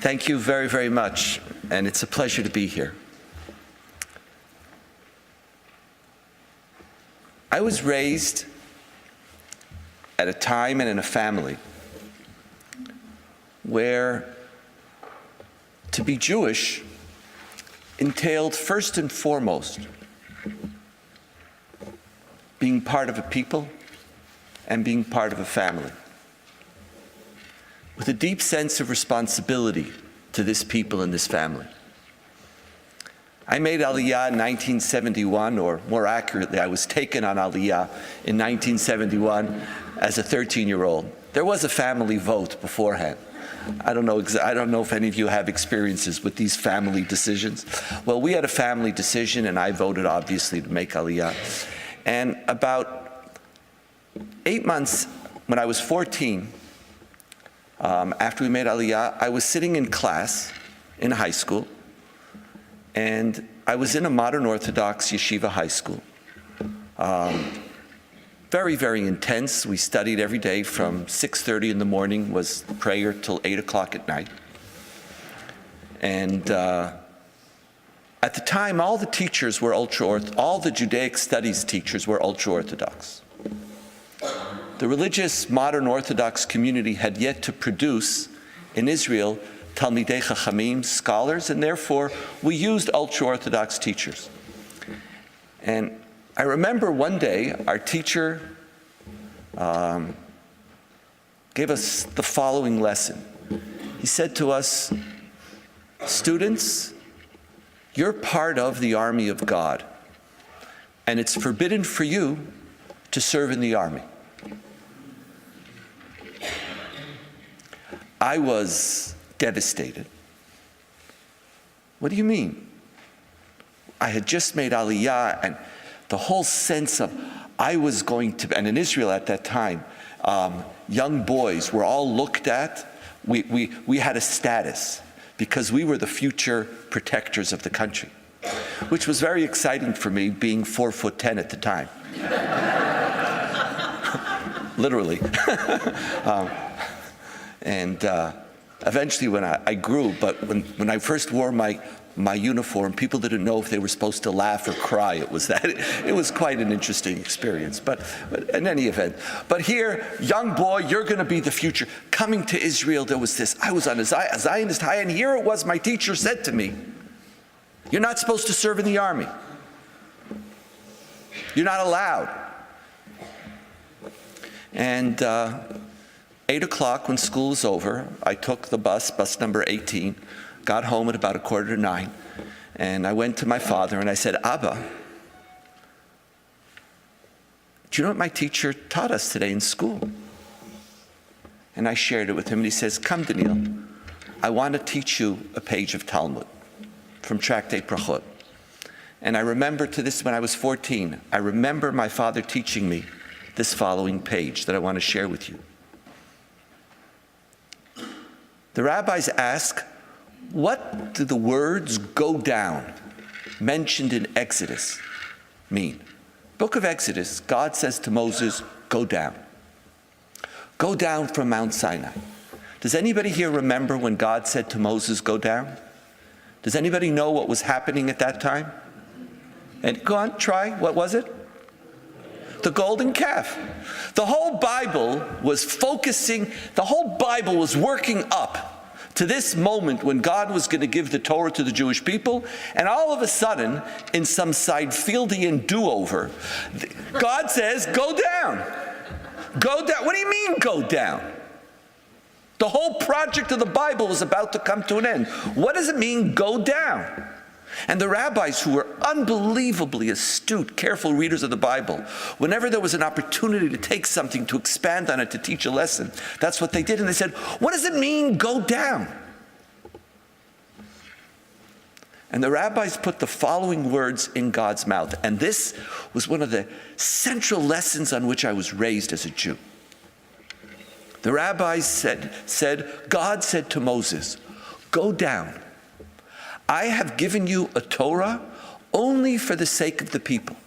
Thank you very, very much, and it's a pleasure to be here. I was raised at a time and in a family where to be Jewish entailed first and foremost being part of a people and being part of a family, with a deep sense of responsibility to this people and this family. I made Aliyah in 1971, or more accurately, I was taken on Aliyah in 1971 as a 13-year-old. There was a family vote beforehand. I don't know if any of you have experiences with these family decisions. Well, we had a family decision, and I voted, obviously, to make Aliyah. And about 8 months, when I was 14, after we made Aliyah, I was sitting in class in high school, and I was in a modern Orthodox yeshiva high school. Very, very intense. We studied every day from 6:30 in the morning, was prayer till 8 o'clock at night. And at the time, all the teachers were all the Judaic studies teachers were ultra-Orthodox. The religious modern Orthodox community had yet to produce in Israel Talmidei Chachamim, scholars, and therefore we used ultra-Orthodox teachers. And I remember one day our teacher gave us the following lesson. He said to us, "Students, you're part of the army of God, and it's forbidden for you to serve in the army." I was devastated. What do you mean? I had just made Aliyah, and the whole sense of I was going to, and in Israel at that time, young boys were all looked at. We had a status because we were the future protectors of the country, which was very exciting for me, being 4'10" at the time. Literally. And eventually when I grew, but when I first wore my uniform, people didn't know if they were supposed to laugh or cry. It was quite an interesting experience, but in any event. But here, young boy, you're going to be the future. Coming to Israel, there was this, I was on a Zionist high, and here it was, my teacher said to me, "You're not supposed to serve in the army. You're not allowed." And 8 o'clock, when school was over, I took the bus number 18, got home at about 8:45, and I went to my father and I said, "Abba, do you know what my teacher taught us today in school?" And I shared it with him, and he says, "Come, Donniel, I want to teach you a page of Talmud from Tractate Brachot." And I remember to this, when I was 14, I remember my father teaching me this following page that I want to share with you. The rabbis ask, what do the words "go down" mentioned in Exodus mean? Book of Exodus, God says to Moses, "Go down. Go down from Mount Sinai." Does anybody here remember when God said to Moses, "Go down"? Does anybody know what was happening at that time? And go on, try. What was it? The golden calf. The whole Bible was working up to this moment when God was going to give the Torah to the Jewish people, and all of a sudden, in some Seinfeldian do-over, God says, "Go down. Go down." What do you mean, go down? The whole project of the Bible was about to come to an end. What does it mean, go down? And the rabbis, who were unbelievably astute, careful readers of the Bible, whenever there was an opportunity to take something, to expand on it, to teach a lesson, that's what they did. And they said, "What does it mean, go down?" And the rabbis put the following words in God's mouth. And this was one of the central lessons on which I was raised as a Jew. The rabbis said, God said to Moses, "Go down. I have given you a Torah only for the sake of the people.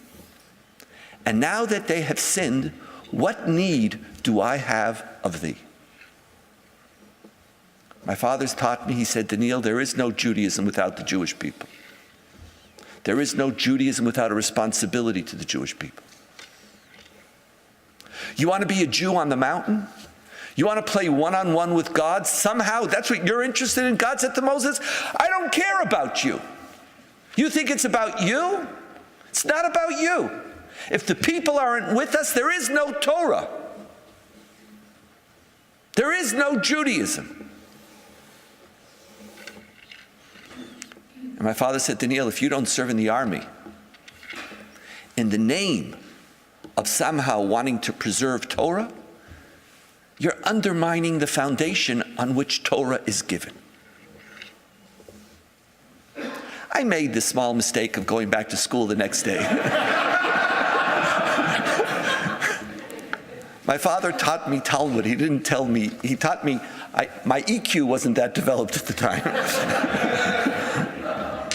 And now that they have sinned, what need do I have of thee?" My father's taught me, he said, Donniel, there is no Judaism without the Jewish people. There is no Judaism without a responsibility to the Jewish people. You want to be a Jew on the mountain? You want to play one-on-one with God? Somehow, that's what you're interested in? God said to Moses, I don't care about you. You think it's about you? It's not about you. If the people aren't with us, there is no Torah. There is no Judaism. And my father said, Donniel, if you don't serve in the army, in the name of somehow wanting to preserve Torah, you're undermining the foundation on which Torah is given. I made the small mistake of going back to school the next day. My father taught me Talmud. He didn't tell me, he taught me, my EQ wasn't that developed at the time.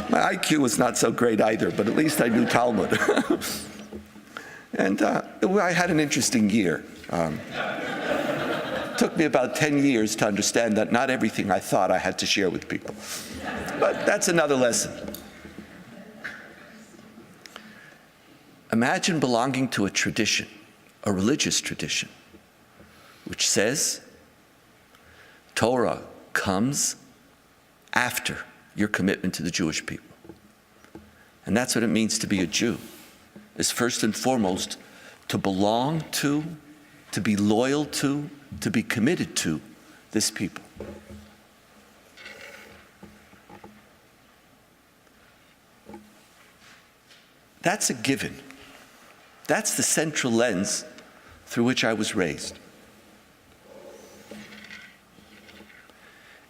My IQ was not so great either, but at least I knew Talmud. And I had an interesting year. It took me about 10 years to understand that not everything I thought I had to share with people. But that's another lesson. Imagine belonging to a tradition, a religious tradition, which says Torah comes after your commitment to the Jewish people. And that's what it means to be a Jew, is first and foremost to belong to be loyal to be committed to this people. That's a given. That's the central lens through which I was raised.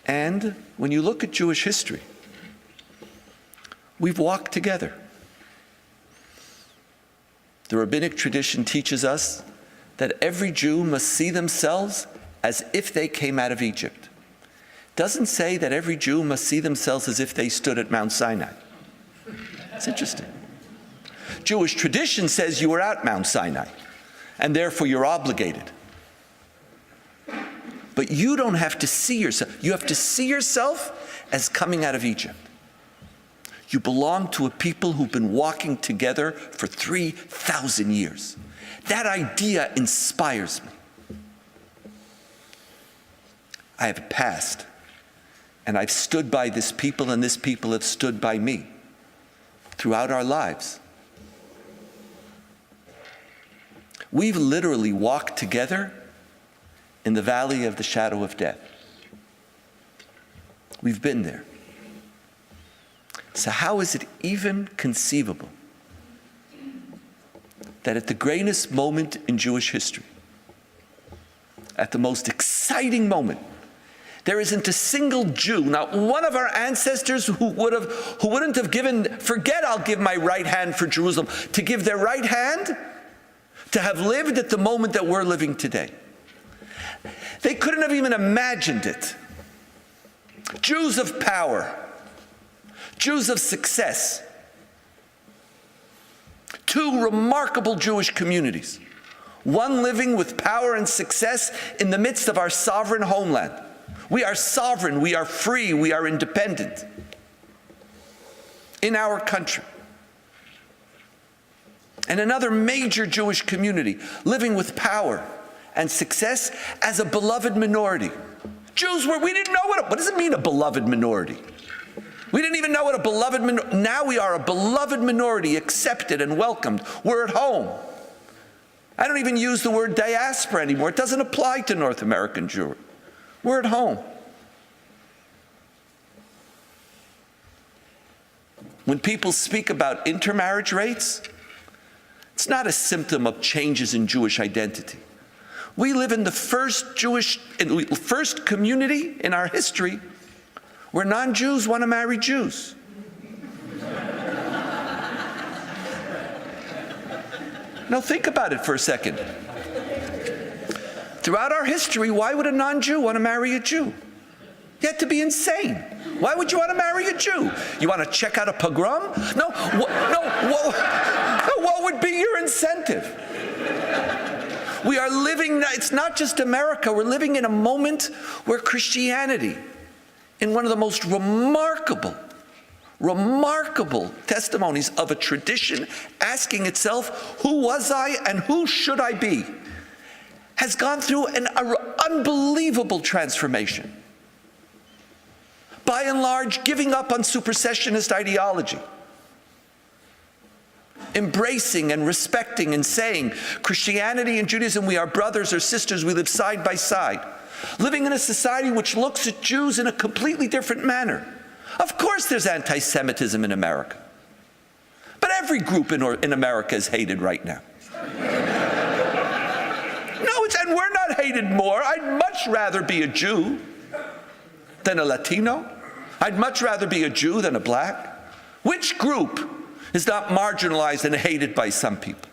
And when you look at Jewish history, we've walked together. The rabbinic tradition teaches us that every Jew must see themselves as if they came out of Egypt. It doesn't say that every Jew must see themselves as if they stood at Mount Sinai. It's interesting. Jewish tradition says you were at Mount Sinai, and therefore you're obligated. But you don't have to see yourself. You have to see yourself as coming out of Egypt. You belong to a people who've been walking together for 3,000 years. That idea inspires me. I have a past, and I've stood by this people, and this people have stood by me throughout our lives. We've literally walked together in the valley of the shadow of death. We've been there. So how is it even conceivable that at the greatest moment in Jewish history, at the most exciting moment, there isn't a single Jew, not one of our ancestors who wouldn't have given, forget I'll give my right hand for Jerusalem, to give their right hand, to have lived at the moment that we're living today. They couldn't have even imagined it. Jews of power, Jews of success, two remarkable Jewish communities, one living with power and success in the midst of our sovereign homeland. We are sovereign, we are free, we are independent in our country. And another major Jewish community living with power and success as a beloved minority. Jews we didn't know what does it mean, a beloved minority? We didn't even know what a beloved minority, now we are a beloved minority, accepted and welcomed. We're at home. I don't even use the word diaspora anymore. It doesn't apply to North American Jewry. We're at home. When people speak about intermarriage rates, it's not a symptom of changes in Jewish identity. We live in the first community in our history where non-Jews want to marry Jews. Now think about it for a second. Throughout our history, why would a non-Jew want to marry a Jew? You have to be insane. Why would you want to marry a Jew? You want to check out a pogrom? No, what would be your incentive? We are living, it's not just America, we're living in a moment where Christianity in one of the most remarkable testimonies of a tradition asking itself, who was I and who should I be, has gone through an unbelievable transformation. By and large, giving up on supersessionist ideology, embracing and respecting and saying, Christianity and Judaism, we are brothers or sisters, we live side by side. Living in a society which looks at Jews in a completely different manner. Of course there's anti-Semitism in America. But every group in America is hated right now. And we're not hated more. I'd much rather be a Jew than a Latino. I'd much rather be a Jew than a black. Which group is not marginalized and hated by some people?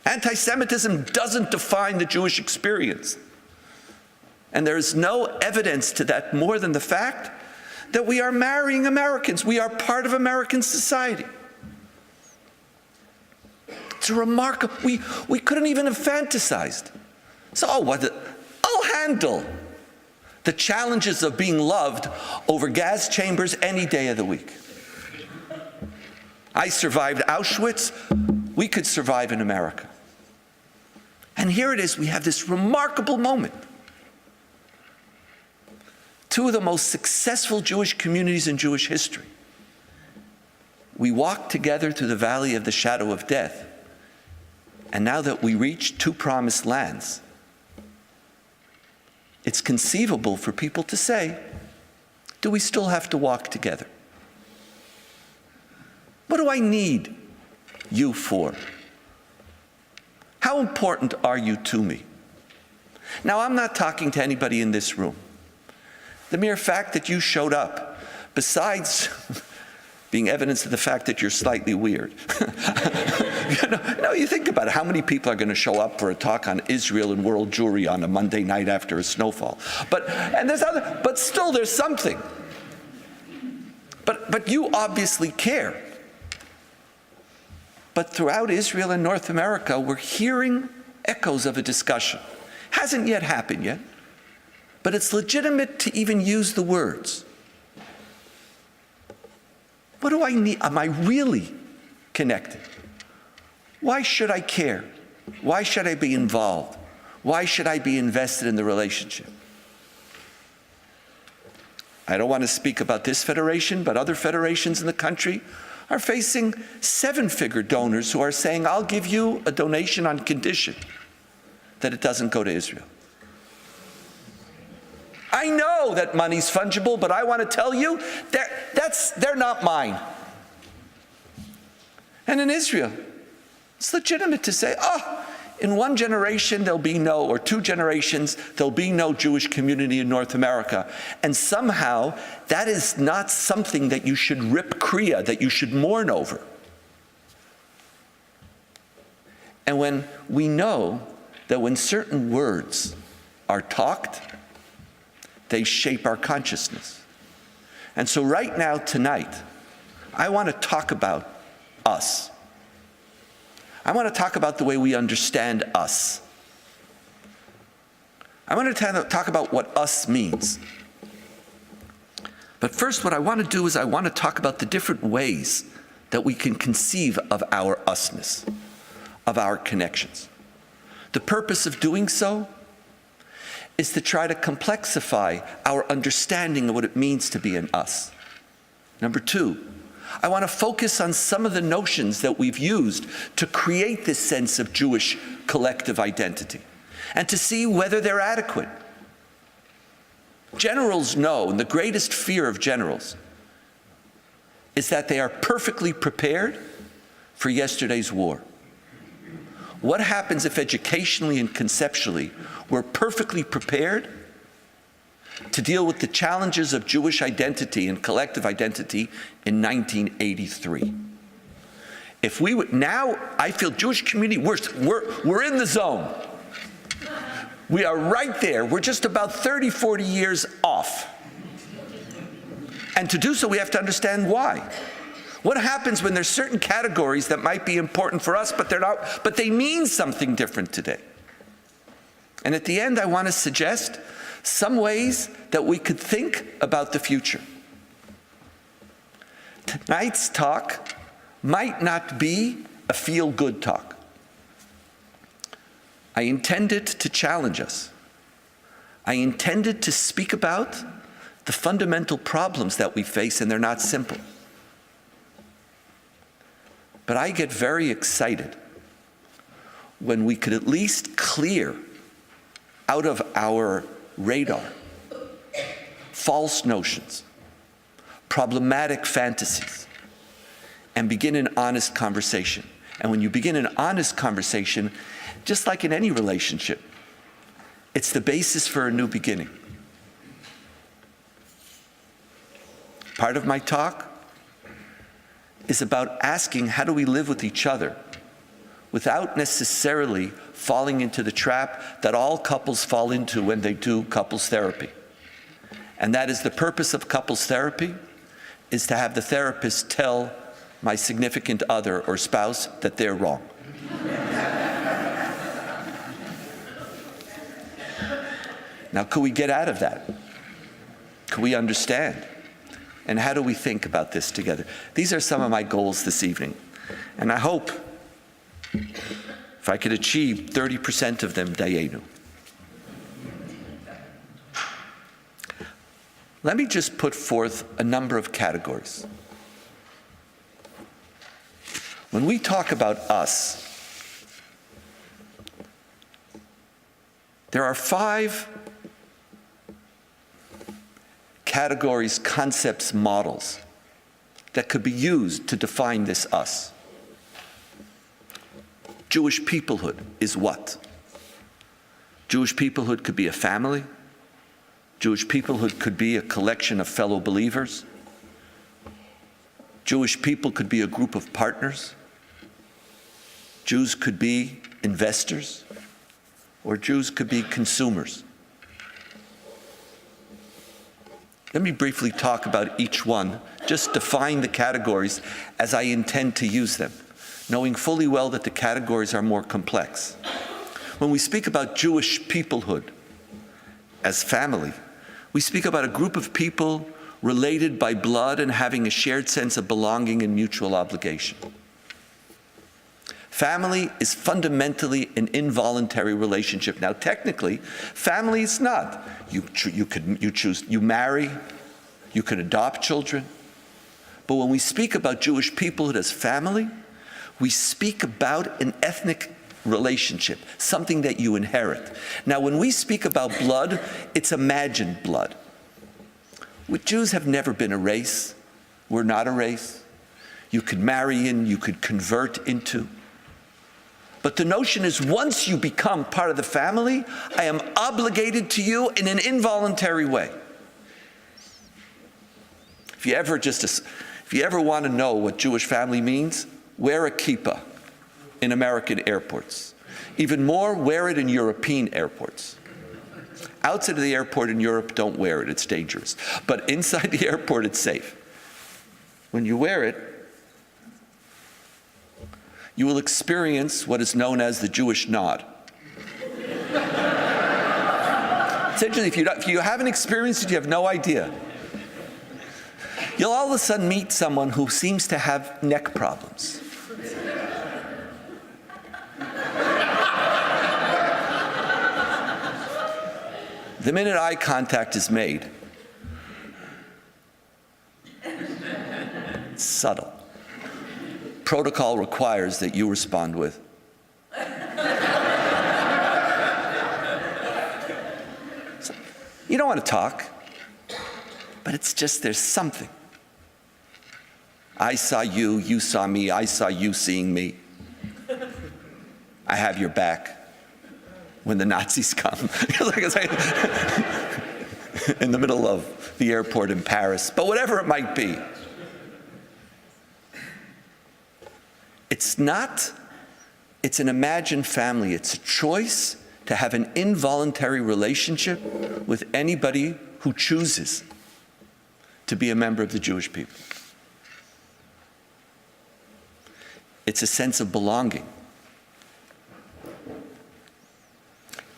Anti-Semitism doesn't define the Jewish experience. And there is no evidence to that more than the fact that we are marrying Americans. We are part of American society. It's remarkable. We couldn't even have fantasized. So, I'll handle the challenges of being loved over gas chambers any day of the week. I survived Auschwitz. We could survive in America. And here it is, we have this remarkable moment. Two of the most successful Jewish communities in Jewish history. We walked together through the valley of the shadow of death. And now that we reach two promised lands, it's conceivable for people to say, do we still have to walk together? What do I need you for? How important are you to me? Now, I'm not talking to anybody in this room. The mere fact that you showed up, besides being evidence of the fact that you're slightly weird. You think about it. How many people are going to show up for a talk on Israel and world Jewry on a Monday night after a snowfall? But still there's something. But you obviously care. But throughout Israel and North America, we're hearing echoes of a discussion. Hasn't yet happened yet, but it's legitimate to even use the words. What do I need? Am I really connected? Why should I care? Why should I be involved? Why should I be invested in the relationship? I don't want to speak about this federation, but other federations in the country are facing seven-figure donors who are saying, I'll give you a donation on condition that it doesn't go to Israel. I know that money's fungible, but I want to tell you they're not mine. And in Israel, it's legitimate to say, in one generation or two generations, there'll be no Jewish community in North America. And somehow, that is not something that you should rip kriya, that you should mourn over. And when we know that when certain words are talked, they shape our consciousness. And so right now, tonight, I want to talk about us. I want to talk about the way we understand us. I want to talk about what us means. But first, what I want to do is I want to talk about the different ways that we can conceive of our usness, of our connections. The purpose of doing so is to try to complexify our understanding of what it means to be an us. Number two, I want to focus on some of the notions that we've used to create this sense of Jewish collective identity and to see whether they're adequate. Generals know, and the greatest fear of generals is that they are perfectly prepared for yesterday's war. What happens if educationally and conceptually we're perfectly prepared to deal with the challenges of Jewish identity and collective identity in 1983? If we would, now I feel Jewish community, we're in the zone. We are right there. We're just about 30, 40 years off. And to do so, we have to understand why. What happens when there's certain categories that might be important for us, but they're not, but they mean something different today? And at the end, I want to suggest some ways that we could think about the future. Tonight's talk might not be a feel-good talk. I intended to challenge us. I intended to speak about the fundamental problems that we face, and they're not simple. But I get very excited when we could at least clear out of our radar false notions, problematic fantasies, and begin an honest conversation. And when you begin an honest conversation, just like in any relationship, it's the basis for a new beginning. Part of my talk is about asking, how do we live with each other without necessarily falling into the trap that all couples fall into when they do couples therapy? And that is the purpose of couples therapy, is to have the therapist tell my significant other or spouse that they're wrong. Now, could we get out of that? Could we understand? And how do we think about this together? These are some of my goals this evening. And I hope if I could achieve 30% of them, dayenu. Let me just put forth a number of categories. When we talk about us, there are 5 categories, concepts, models that could be used to define this us. Jewish peoplehood is what? Jewish peoplehood could be a family. Jewish peoplehood could be a collection of fellow believers. Jewish people could be a group of partners. Jews could be investors, or Jews could be consumers. Let me briefly talk about each one, just define the categories as I intend to use them, knowing fully well that the categories are more complex. When we speak about Jewish peoplehood as family, we speak about a group of people related by blood and having a shared sense of belonging and mutual obligation. Family is fundamentally an involuntary relationship. Now, technically, family is not. You marry, you can adopt children. But when we speak about Jewish peoplehood as family, we speak about an ethnic relationship, something that you inherit. Now, when we speak about blood, it's imagined blood. Jews have never been a race. We're not a race. You could marry in, you could convert into. But the notion is, once you become part of the family, I am obligated to you in an involuntary way. If you ever want to know what Jewish family means, wear a kippah in American airports. Even more, wear it in European airports. Outside of the airport in Europe, don't wear it, it's dangerous. But inside the airport, it's safe. When you wear it, you will experience what is known as the Jewish nod. Essentially, if you haven't experienced it, you have no idea. You'll all of a sudden meet someone who seems to have neck problems. The minute eye contact is made, it's subtle. Protocol requires that you respond with. So, you don't want to talk, but it's just there's something. I saw you, you saw me, I saw you seeing me. I have your back when the Nazis come. In the middle of the airport in Paris, but whatever it might be. It's an imagined family. It's a choice to have an involuntary relationship with anybody who chooses to be a member of the Jewish people. It's a sense of belonging.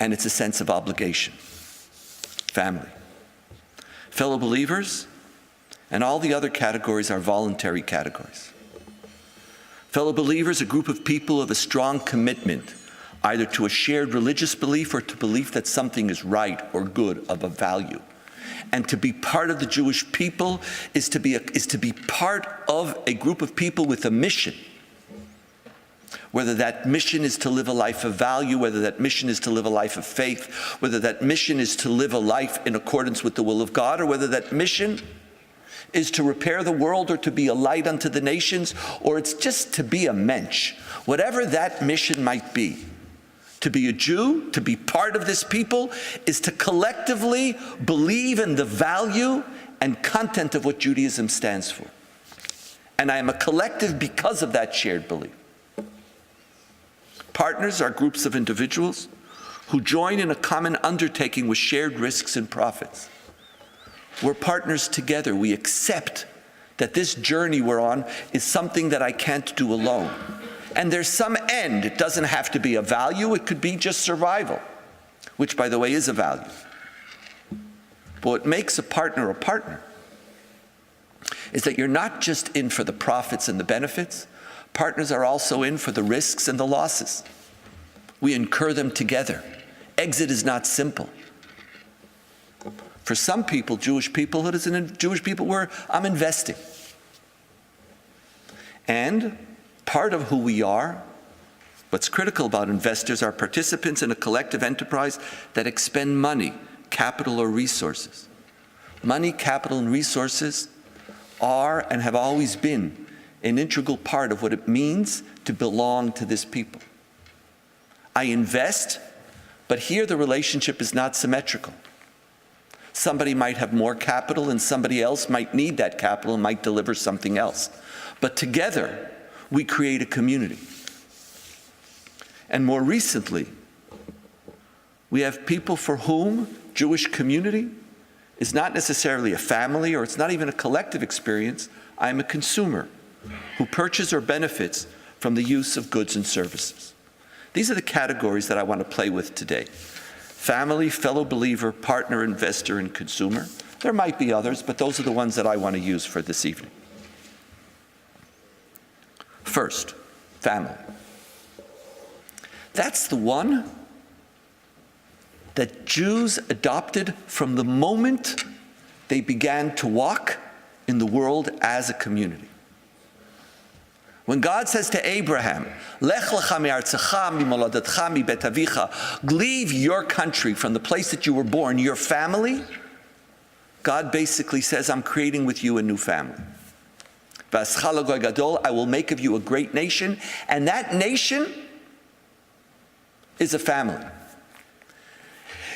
and it's a sense of obligation. Family. Fellow believers, and all the other categories are voluntary categories. Fellow believers, a group of people of a strong commitment, either to a shared religious belief or to belief that something is right or good, of a value. And to be part of the Jewish people is to be part of a group of people with a mission. Whether that mission is to live a life of value, whether that mission is to live a life of faith, whether that mission is to live a life in accordance with the will of God, or whether that mission is to repair the world or to be a light unto the nations, or it's just to be a mensch. Whatever that mission might be, to be a Jew, to be part of this people, is to collectively believe in the value and content of what Judaism stands for. And I am a collective because of that shared belief. Partners are groups of individuals who join in a common undertaking with shared risks and profits. We're partners together. We accept that this journey we're on is something that I can't do alone. And there's some end. It doesn't have to be a value. It could be just survival, which, by the way, is a value. But what makes a partner is that you're not just in for the profits and the benefits. Partners are also in for the risks and the losses. We incur them together. Exit is not simple. For some people, Jewish people, it is in Jewish people where I'm investing. And part of who we are, what's critical about investors, are participants in a collective enterprise that expend money, capital, or resources. Money, capital, and resources are and have always been an integral part of what it means to belong to this people. I invest, but here the relationship is not symmetrical. Somebody might have more capital and somebody else might need that capital and might deliver something else. But together, we create a community. And more recently, we have people for whom Jewish community is not necessarily a family, or it's not even a collective experience. I am a consumer who purchases or benefits from the use of goods and services. These are the categories that I want to play with today. Family, fellow believer, partner, investor, and consumer. There might be others, but those are the ones that I want to use for this evening. First, family. That's the one that Jews adopted from the moment they began to walk in the world as a community. When God says to Abraham, Lech lecha me'artzecha mimoladatcha mibet avicha, leave your country from the place that you were born, your family, God basically says, I'm creating with you a new family. V'ascha l'goy gadol, I will make of you a great nation, and that nation is a family.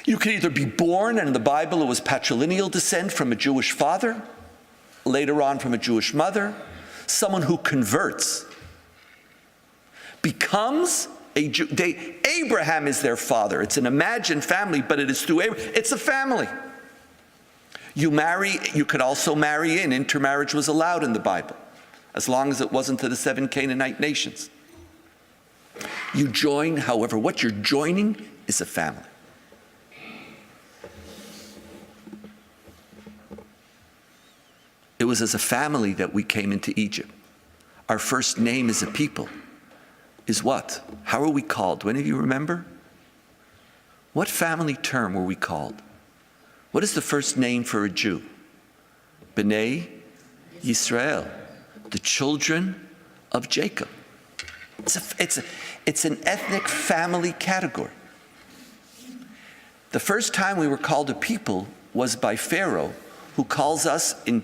You can either be born, and in the Bible it was patrilineal descent from a Jewish father, later on from a Jewish mother. Someone who converts becomes a Jew. Abraham is their father. It's an imagined family, but it is through Abraham. It's a family. You marry, you could also marry in. Intermarriage was allowed in the Bible, as long as it wasn't to the 7 Canaanite nations. You join, however, what you're joining is a family. It was as a family that we came into Egypt. Our first name as a people is what? How are we called? Do any of you remember? What family term were we called? What is the first name for a Jew? B'nai Yisrael, the children of Jacob. It's an ethnic family category. The first time we were called a people was by Pharaoh, who calls us in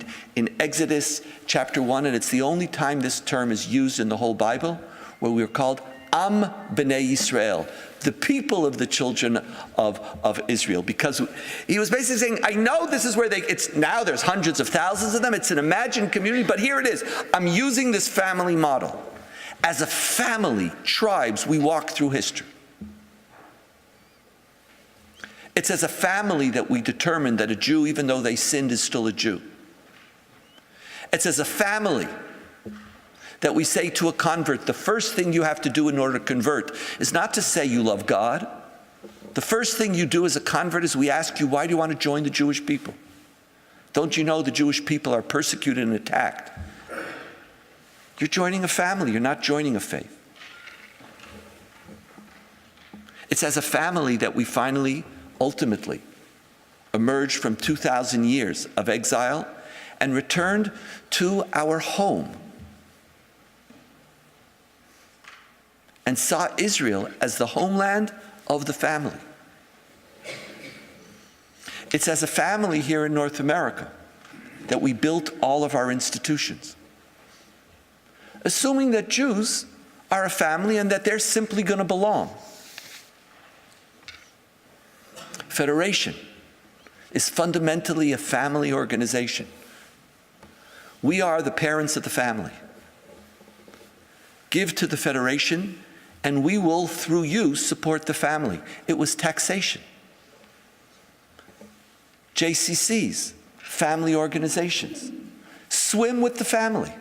Exodus chapter 1, and it's the only time this term is used in the whole Bible, where we are called Am B'nai Yisrael, the people of the children of Israel, because he was basically saying, I know this is where it's now there's hundreds of thousands of them, it's an imagined community, but here it is. I'm using this family model. As a family, tribes, we walk through history. It's as a family that we determine that a Jew, even though they sinned, is still a Jew. It's as a family that we say to a convert, the first thing you have to do in order to convert is not to say you love God, The first thing you do as a convert is we ask you, why do you want to join the Jewish people? Don't you know the Jewish people are persecuted and attacked? You're joining a family, you're not joining a faith. It's as a family that we finally, ultimately, emerged from 2,000 years of exile and returned to our home and saw Israel as the homeland of the family. It's as a family here in North America that we built all of our institutions, assuming that Jews are a family and that they're simply going to belong. Federation is fundamentally a family organization. We are the parents of the family. Give to the Federation, and we will, through you, support the family. It was taxation. JCCs, family organizations. Swim with the family.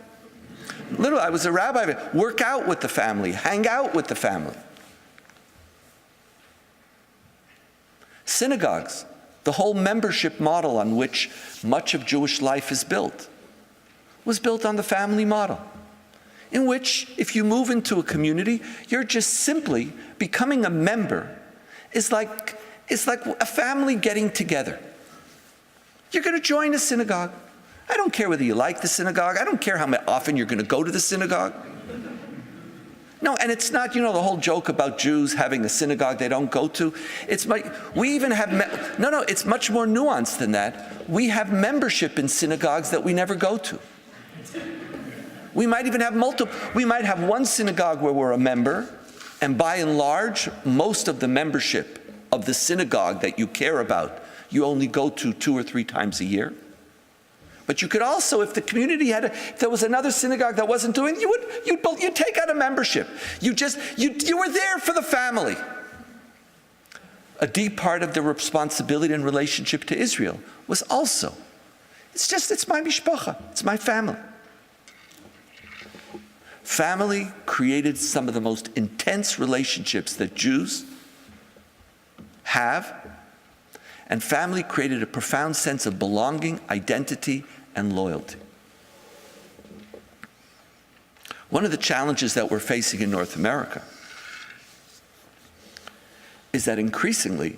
Literally, I was a rabbi. Work out with the family. Hang out with the family. Synagogues, the whole membership model on which much of Jewish life is built, was built on the family model, in which if you move into a community, you're just simply becoming a member. It's like a family getting together. You're going to join a synagogue. I don't care whether you like the synagogue. I don't care how often you're going to go to the synagogue. No, and it's not, the whole joke about Jews having a synagogue they don't go to. It's much more nuanced than that. We have membership in synagogues that we never go to. We might even have multiple. We might have one synagogue where we're a member, and by and large, most of the membership of the synagogue that you care about, you only go to 2 or 3 times a year. But you could also, if the community if there was another synagogue that wasn't doing, you'd take out a membership. You were there for the family. A deep part of the responsibility and relationship to Israel was also, it's my mishpacha, it's my family. Family created some of the most intense relationships that Jews have, and family created a profound sense of belonging, identity, and loyalty. One of the challenges that we're facing in North America is that increasingly,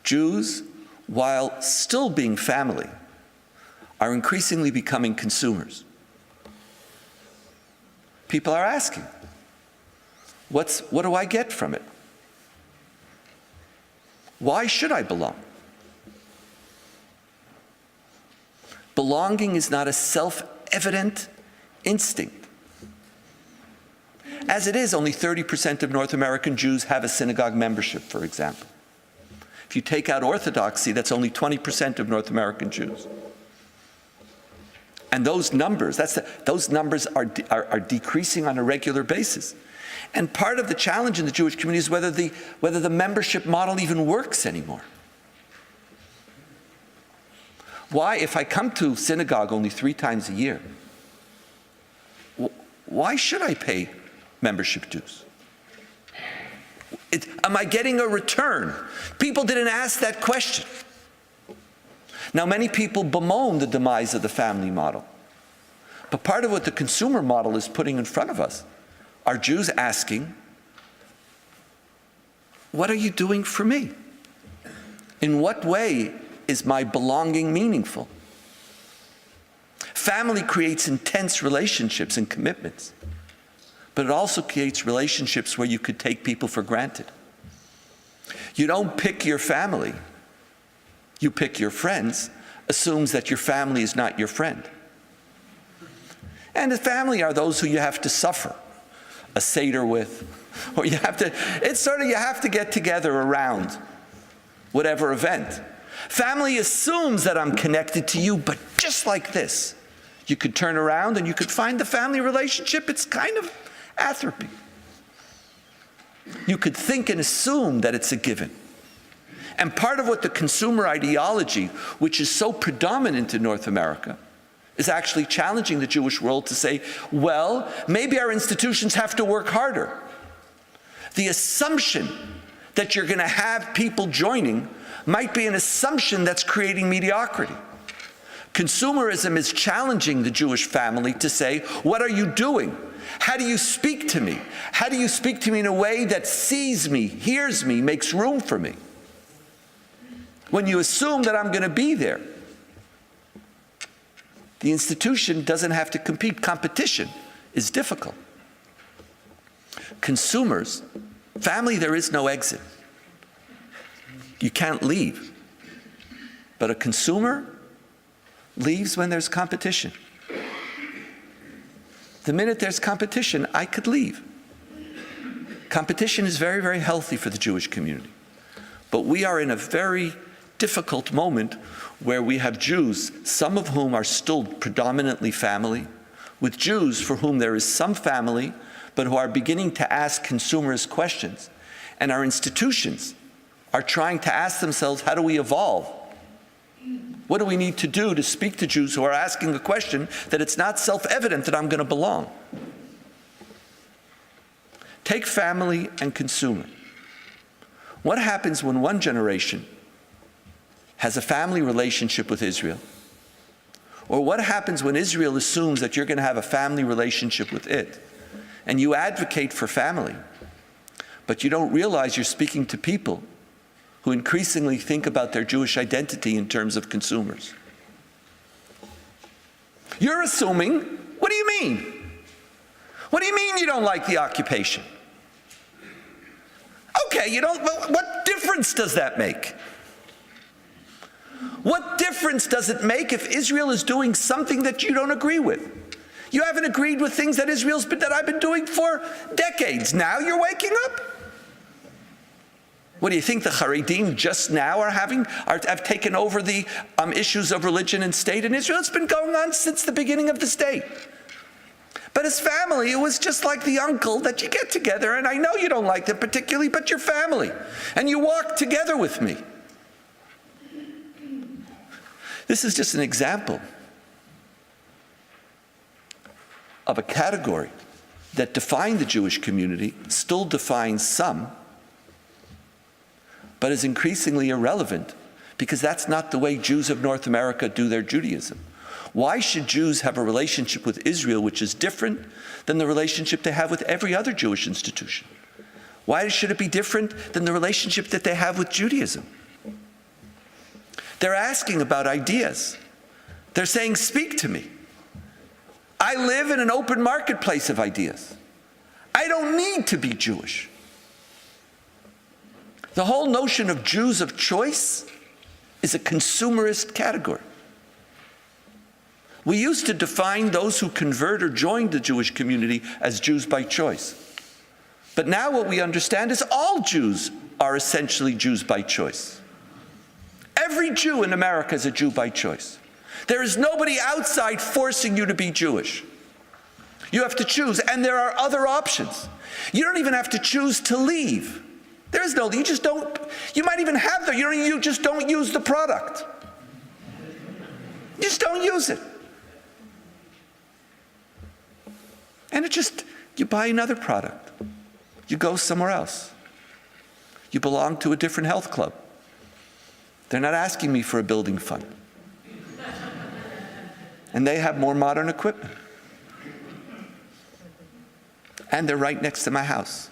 Jews, while still being family, are increasingly becoming consumers. People are asking, what do I get from it? Why should I belong? Belonging is not a self-evident instinct. As it is, only 30% of North American Jews have a synagogue membership, for example. If you take out Orthodoxy, that's only 20% of North American Jews. And those numbers, are decreasing on a regular basis. And part of the challenge in the Jewish community is whether the membership model even works anymore. Why, if I come to synagogue only 3 times a year, why should I pay membership dues? Am I getting a return? People didn't ask that question. Now, many people bemoan the demise of the family model. But part of what the consumer model is putting in front of us are Jews asking, what are you doing for me? In what way is my belonging meaningful? Family creates intense relationships and commitments, but it also creates relationships where you could take people for granted. You don't pick your family, you pick your friends, assumes that your family is not your friend. And the family are those who you have to suffer a Seder with, or you have to get together around whatever event. Family assumes that I'm connected to you, but just like this, you could turn around and you could find the family relationship, it's kind of atrophy. You could think and assume that it's a given. And part of what the consumer ideology, which is so predominant in North America, is actually challenging the Jewish world to say, well, maybe our institutions have to work harder. The assumption that you're going to have people joining might be an assumption that's creating mediocrity. Consumerism is challenging the Jewish family to say, what are you doing? How do you speak to me? How do you speak to me in a way that sees me, hears me, makes room for me? When you assume that I'm going to be there, the institution doesn't have to compete. Competition is difficult. Consumers, family, there is no exit. You can't leave. But a consumer leaves when there's competition. The minute there's competition, I could leave. Competition is very, very healthy for the Jewish community. But we are in a very difficult moment where we have Jews, some of whom are still predominantly family, with Jews for whom there is some family, but who are beginning to ask consumerist questions. And our institutions are trying to ask themselves, how do we evolve? What do we need to do to speak to Jews who are asking the question that it's not self-evident that I'm going to belong? Take family and consumer. What happens when one generation has a family relationship with Israel? Or what happens when Israel assumes that you're going to have a family relationship with it, and you advocate for family, but you don't realize you're speaking to people who increasingly think about their Jewish identity in terms of consumers? You're assuming, what do you mean? What do you mean you don't like the occupation? Okay, you don't, what difference does that make? What difference does it make if Israel is doing something that you don't agree with? You haven't agreed with things that that I've been doing for decades. Now you're waking up? What do you think the Haredim just now have taken over the issues of religion and state in Israel? It's been going on since the beginning of the state. But as family, it was just like the uncle that you get together, and I know you don't like them particularly, but you're family, and you walk together with me. This is just an example of a category that defined the Jewish community, still defines some, but is increasingly irrelevant because that's not the way Jews of North America do their Judaism. Why should Jews have a relationship with Israel which is different than the relationship they have with every other Jewish institution? Why should it be different than the relationship that they have with Judaism? They're asking about ideas. They're saying, speak to me. I live in an open marketplace of ideas. I don't need to be Jewish. The whole notion of Jews of choice is a consumerist category. We used to define those who convert or join the Jewish community as Jews by choice. But now what we understand is all Jews are essentially Jews by choice. Every Jew in America is a Jew by choice. There is nobody outside forcing you to be Jewish. You have to choose, and there are other options. You don't even have to choose to leave. There is no, you just don't, you might even have the, you just don't use the product. You just don't use it. And it just, you buy another product. You go somewhere else. You belong to a different health club. They're not asking me for a building fund. And they have more modern equipment. And they're right next to my house,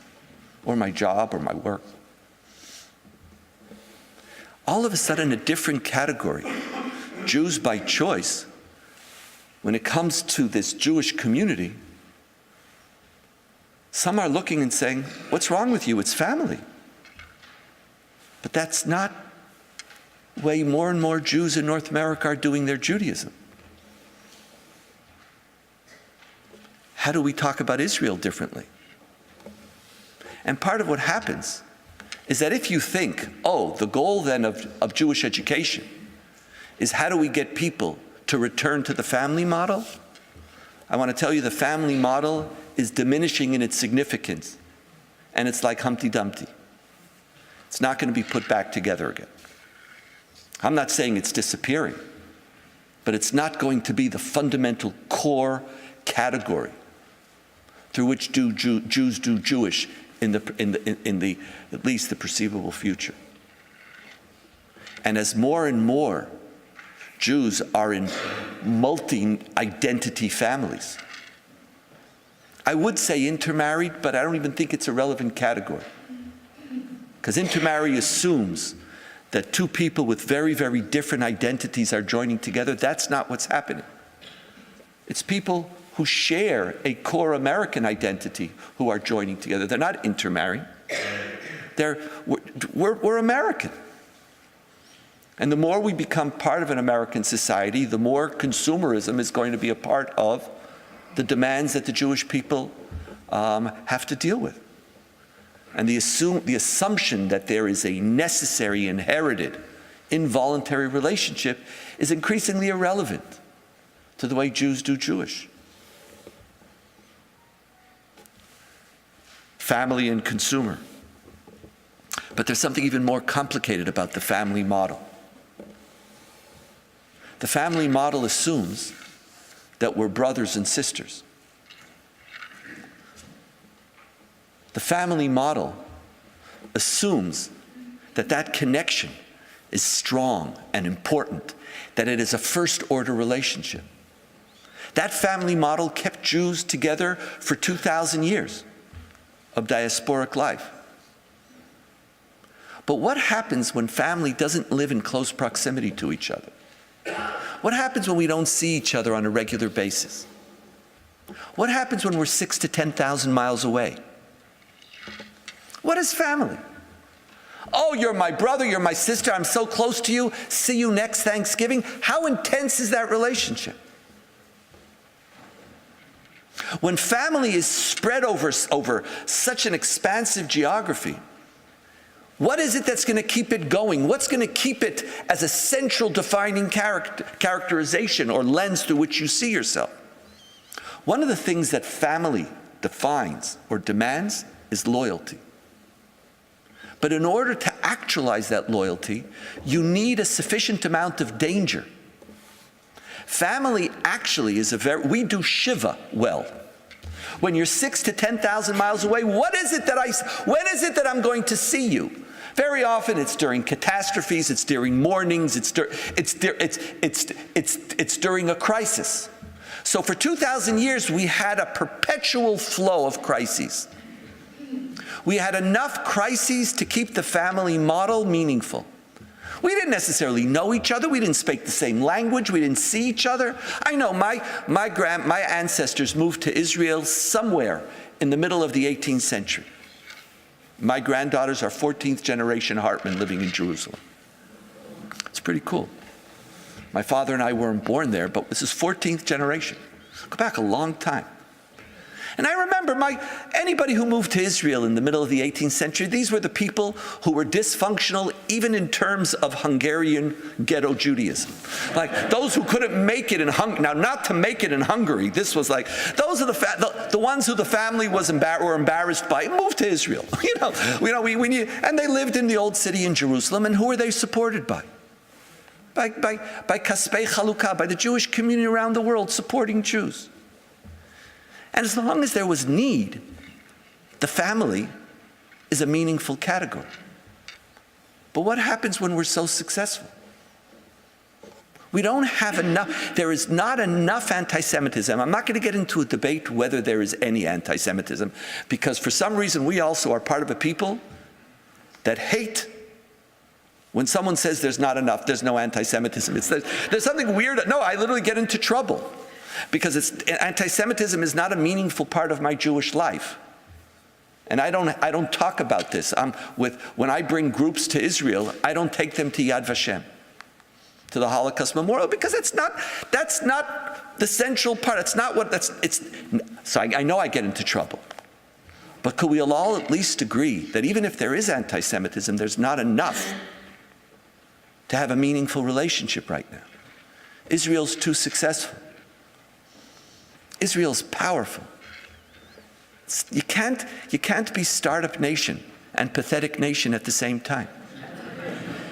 or my job, or my work. All of a sudden, a different category, Jews by choice, when it comes to this Jewish community, some are looking and saying, what's wrong with you? It's family. But that's not the way more and more Jews in North America are doing their Judaism. How do we talk about Israel differently? And part of what happens is that if you think, oh, the goal then of Jewish education is how do we get people to return to the family model? I want to tell you the family model is diminishing in its significance, and it's like Humpty Dumpty. It's not going to be put back together again. I'm not saying it's disappearing, but it's not going to be the fundamental core category through which Jews do Jewish in the at least the perceivable future. And as more and more Jews are in multi-identity families, I would say intermarried, but I don't even think it's a relevant category. Because intermarry assumes that two people with very, very different identities are joining together. That's not what's happening. It's people who share a core American identity who are joining together. They're not intermarrying. We're American. And the more we become part of an American society, the more consumerism is going to be a part of the demands that the Jewish people have to deal with. And the assumption that there is a necessary, inherited, involuntary relationship is increasingly irrelevant to the way Jews do Jewish. Family and consumer. But there's something even more complicated about the family model. The family model assumes that we're brothers and sisters. The family model assumes that that connection is strong and important, that it is a first-order relationship. That family model kept Jews together for 2,000 years of diasporic life. But what happens when family doesn't live in close proximity to each other? What happens when we don't see each other on a regular basis? What happens when we're 6,000 to 10,000 miles away? What is family? Oh, you're my brother, you're my sister, I'm so close to you, see you next Thanksgiving. How intense is that relationship? When family is spread over such an expansive geography, what is it that's going to keep it going? What's going to keep it as a central defining characterization or lens through which you see yourself? One of the things that family defines or demands is loyalty. But in order to actualize that loyalty, you need a sufficient amount of danger. Family actually is we do Shiva well. When you're 6,000 to 10,000 miles away, when is it that I'm going to see you? Very often it's during catastrophes, it's during mournings, it's during a crisis. So for 2,000 years, we had a perpetual flow of crises. We had enough crises to keep the family model meaningful. We didn't necessarily know each other. We didn't speak the same language. We didn't see each other. I know my ancestors moved to Israel somewhere in the middle of the 18th century. My granddaughters are 14th generation Hartman living in Jerusalem. It's pretty cool. My father and I weren't born there, but this is 14th generation. Go back a long time. And I remember anybody who moved to Israel in the middle of the 18th century, these were the people who were dysfunctional even in terms of Hungarian ghetto Judaism. Like those who couldn't make it in Hungary. Now, not to make it in Hungary, this was like, those are the ones who the family were embarrassed by, moved to Israel. And they lived in the old city in Jerusalem, and who were they supported by? By Kaspei Chalukah, by the Jewish community around the world supporting Jews. And as long as there was need, the family is a meaningful category. But what happens when we're so successful? We don't have enough, there is not enough anti-Semitism. I'm not going to get into a debate whether there is any anti-Semitism, because for some reason we also are part of a people that hate when someone says there's not enough, there's no anti-Semitism. There's something weird. No, I literally get into trouble. Because anti-Semitism is not a meaningful part of my Jewish life. And I don't talk about this. When I bring groups to Israel, I don't take them to Yad Vashem, to the Holocaust Memorial, because that's not the central part. So I know I get into trouble. But could we all at least agree that even if there is anti-Semitism, there's not enough to have a meaningful relationship right now? Israel's too successful. Israel's powerful. You can't be startup nation and pathetic nation at the same time.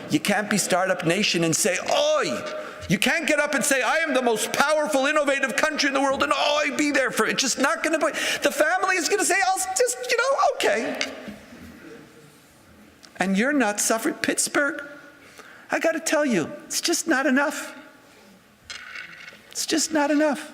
You can't be startup nation and say, "Oi, You can't get up and say, I am the most powerful, innovative country in the world, and I'll be there for it. It's just not going to be. The family is going to say, I'll just, okay. And you're not suffering. Pittsburgh, I got to tell you, it's just not enough. It's just not enough.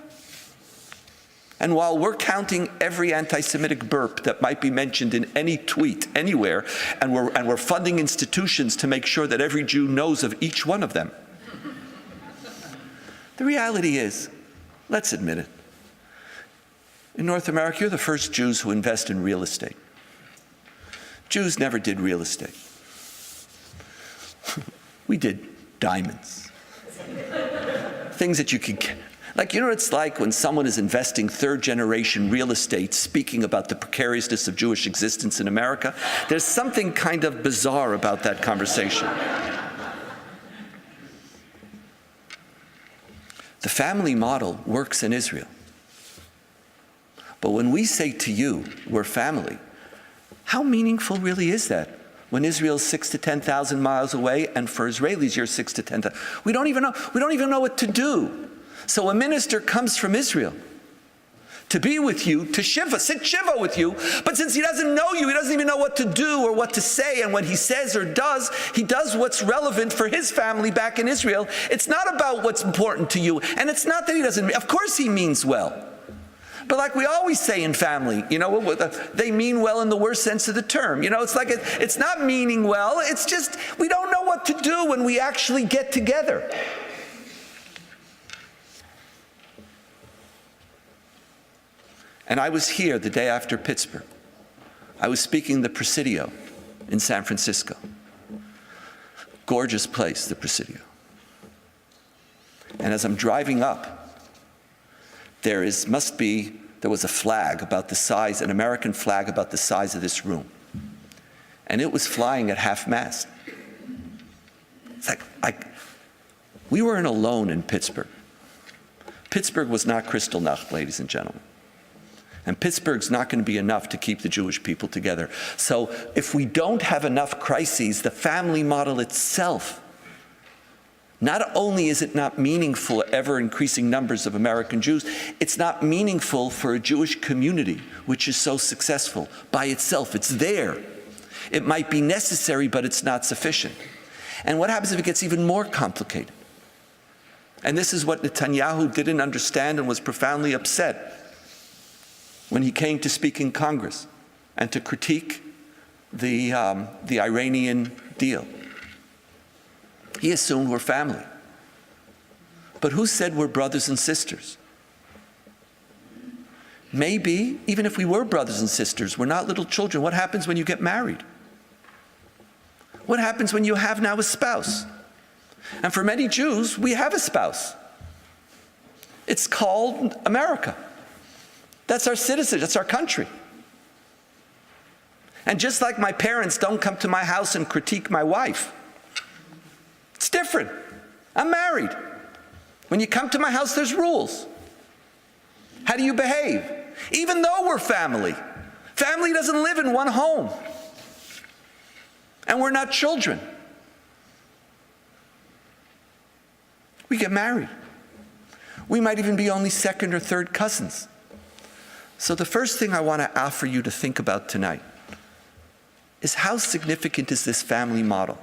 And while we're counting every anti-Semitic burp that might be mentioned in any tweet anywhere, and we're funding institutions to make sure that every Jew knows of each one of them, the reality is, let's admit it, in North America, you're the first Jews who invest in real estate. Jews never did real estate. We did diamonds. Things that you could get. Like, what it's like when someone is investing third-generation real estate, speaking about the precariousness of Jewish existence in America. There's something kind of bizarre about that conversation. The family model works in Israel. But when we say to you, we're family, how meaningful really is that? When Israel's 6,000 to 10,000 miles away, and for Israelis, you're 6,000 to 10,000. We don't even know what to do. So a minister comes from Israel to be with you, to sit shiva with you, but since he doesn't know you, he doesn't even know what to do or what to say, and when he says or does, he does what's relevant for his family back in Israel. It's not about what's important to you, and it's not that he doesn't, of course he means well. But like we always say in family, they mean well in the worst sense of the term. It's like it's not meaning well, it's just we don't know what to do when we actually get together. And I was here the day after Pittsburgh. I was speaking the Presidio in San Francisco. Gorgeous place, the Presidio. And as I'm driving up, there was a flag about the size, an American flag about the size of this room. And it was flying at half-mast. It's like we weren't alone in Pittsburgh. Pittsburgh was not Kristallnacht, ladies and gentlemen. And Pittsburgh's not going to be enough to keep the Jewish people together. So if we don't have enough crises, the family model itself, not only is it not meaningful for ever-increasing numbers of American Jews, it's not meaningful for a Jewish community, which is so successful by itself. It's there. It might be necessary, but it's not sufficient. And what happens if it gets even more complicated? And this is what Netanyahu didn't understand and was profoundly upset when he came to speak in Congress and to critique the Iranian deal. He assumed we're family. But who said we're brothers and sisters? Maybe, even if we were brothers and sisters, we're not little children. What happens when you get married? What happens when you have now a spouse? And for many Jews, we have a spouse. It's called America. That's our citizenship, that's our country. And just like my parents don't come to my house and critique my wife, it's different. I'm married. When you come to my house, there's rules. How do you behave? Even though we're family. Family doesn't live in one home. And we're not children. We get married. We might even be only second or third cousins. So the first thing I want to offer you to think about tonight is how significant is this family model?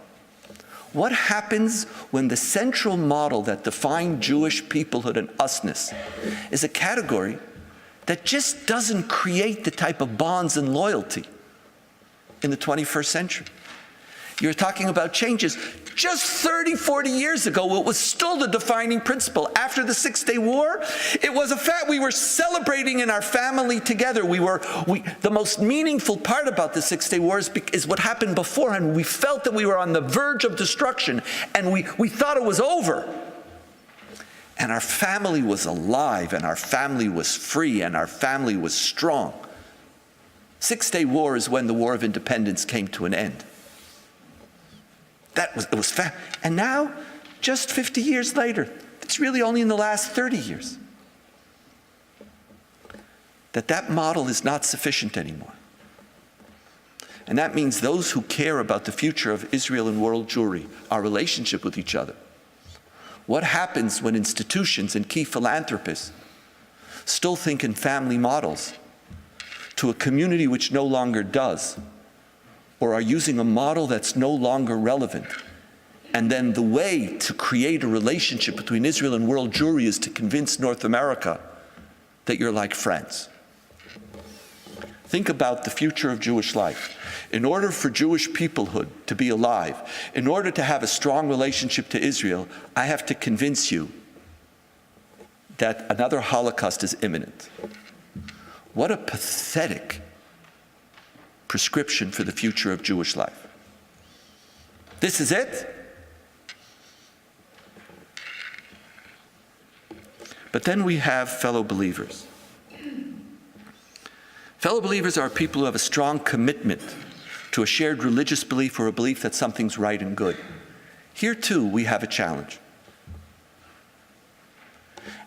What happens when the central model that defined Jewish peoplehood and usness is a category that just doesn't create the type of bonds and loyalty in the 21st century? You're talking about changes. Just 30, 40 years ago, it was still the defining principle. After the Six-Day War, it was a fact we were celebrating in our family together. The most meaningful part about the Six-Day War is what happened beforehand. We felt that we were on the verge of destruction, and we thought it was over. And our family was alive, and our family was free, and our family was strong. Six-Day War is when the War of Independence came to an end. And now, just 50 years later, it's really only in the last 30 years that model is not sufficient anymore. And that means those who care about the future of Israel and world Jewry, our relationship with each other, What happens when institutions and key philanthropists still think in family models to a community which no longer does, or are using a model that's no longer relevant? And then the way to create a relationship between Israel and world Jewry is to convince North America that you're like friends. Think about the future of Jewish life. In order for Jewish peoplehood to be alive, in order to have a strong relationship to Israel, I have to convince you that another Holocaust is imminent. What a pathetic prescription for the future of Jewish life. This is it? But then we have fellow believers. Fellow believers are people who have a strong commitment to a shared religious belief or a belief that something's right and good. Here too, we have a challenge.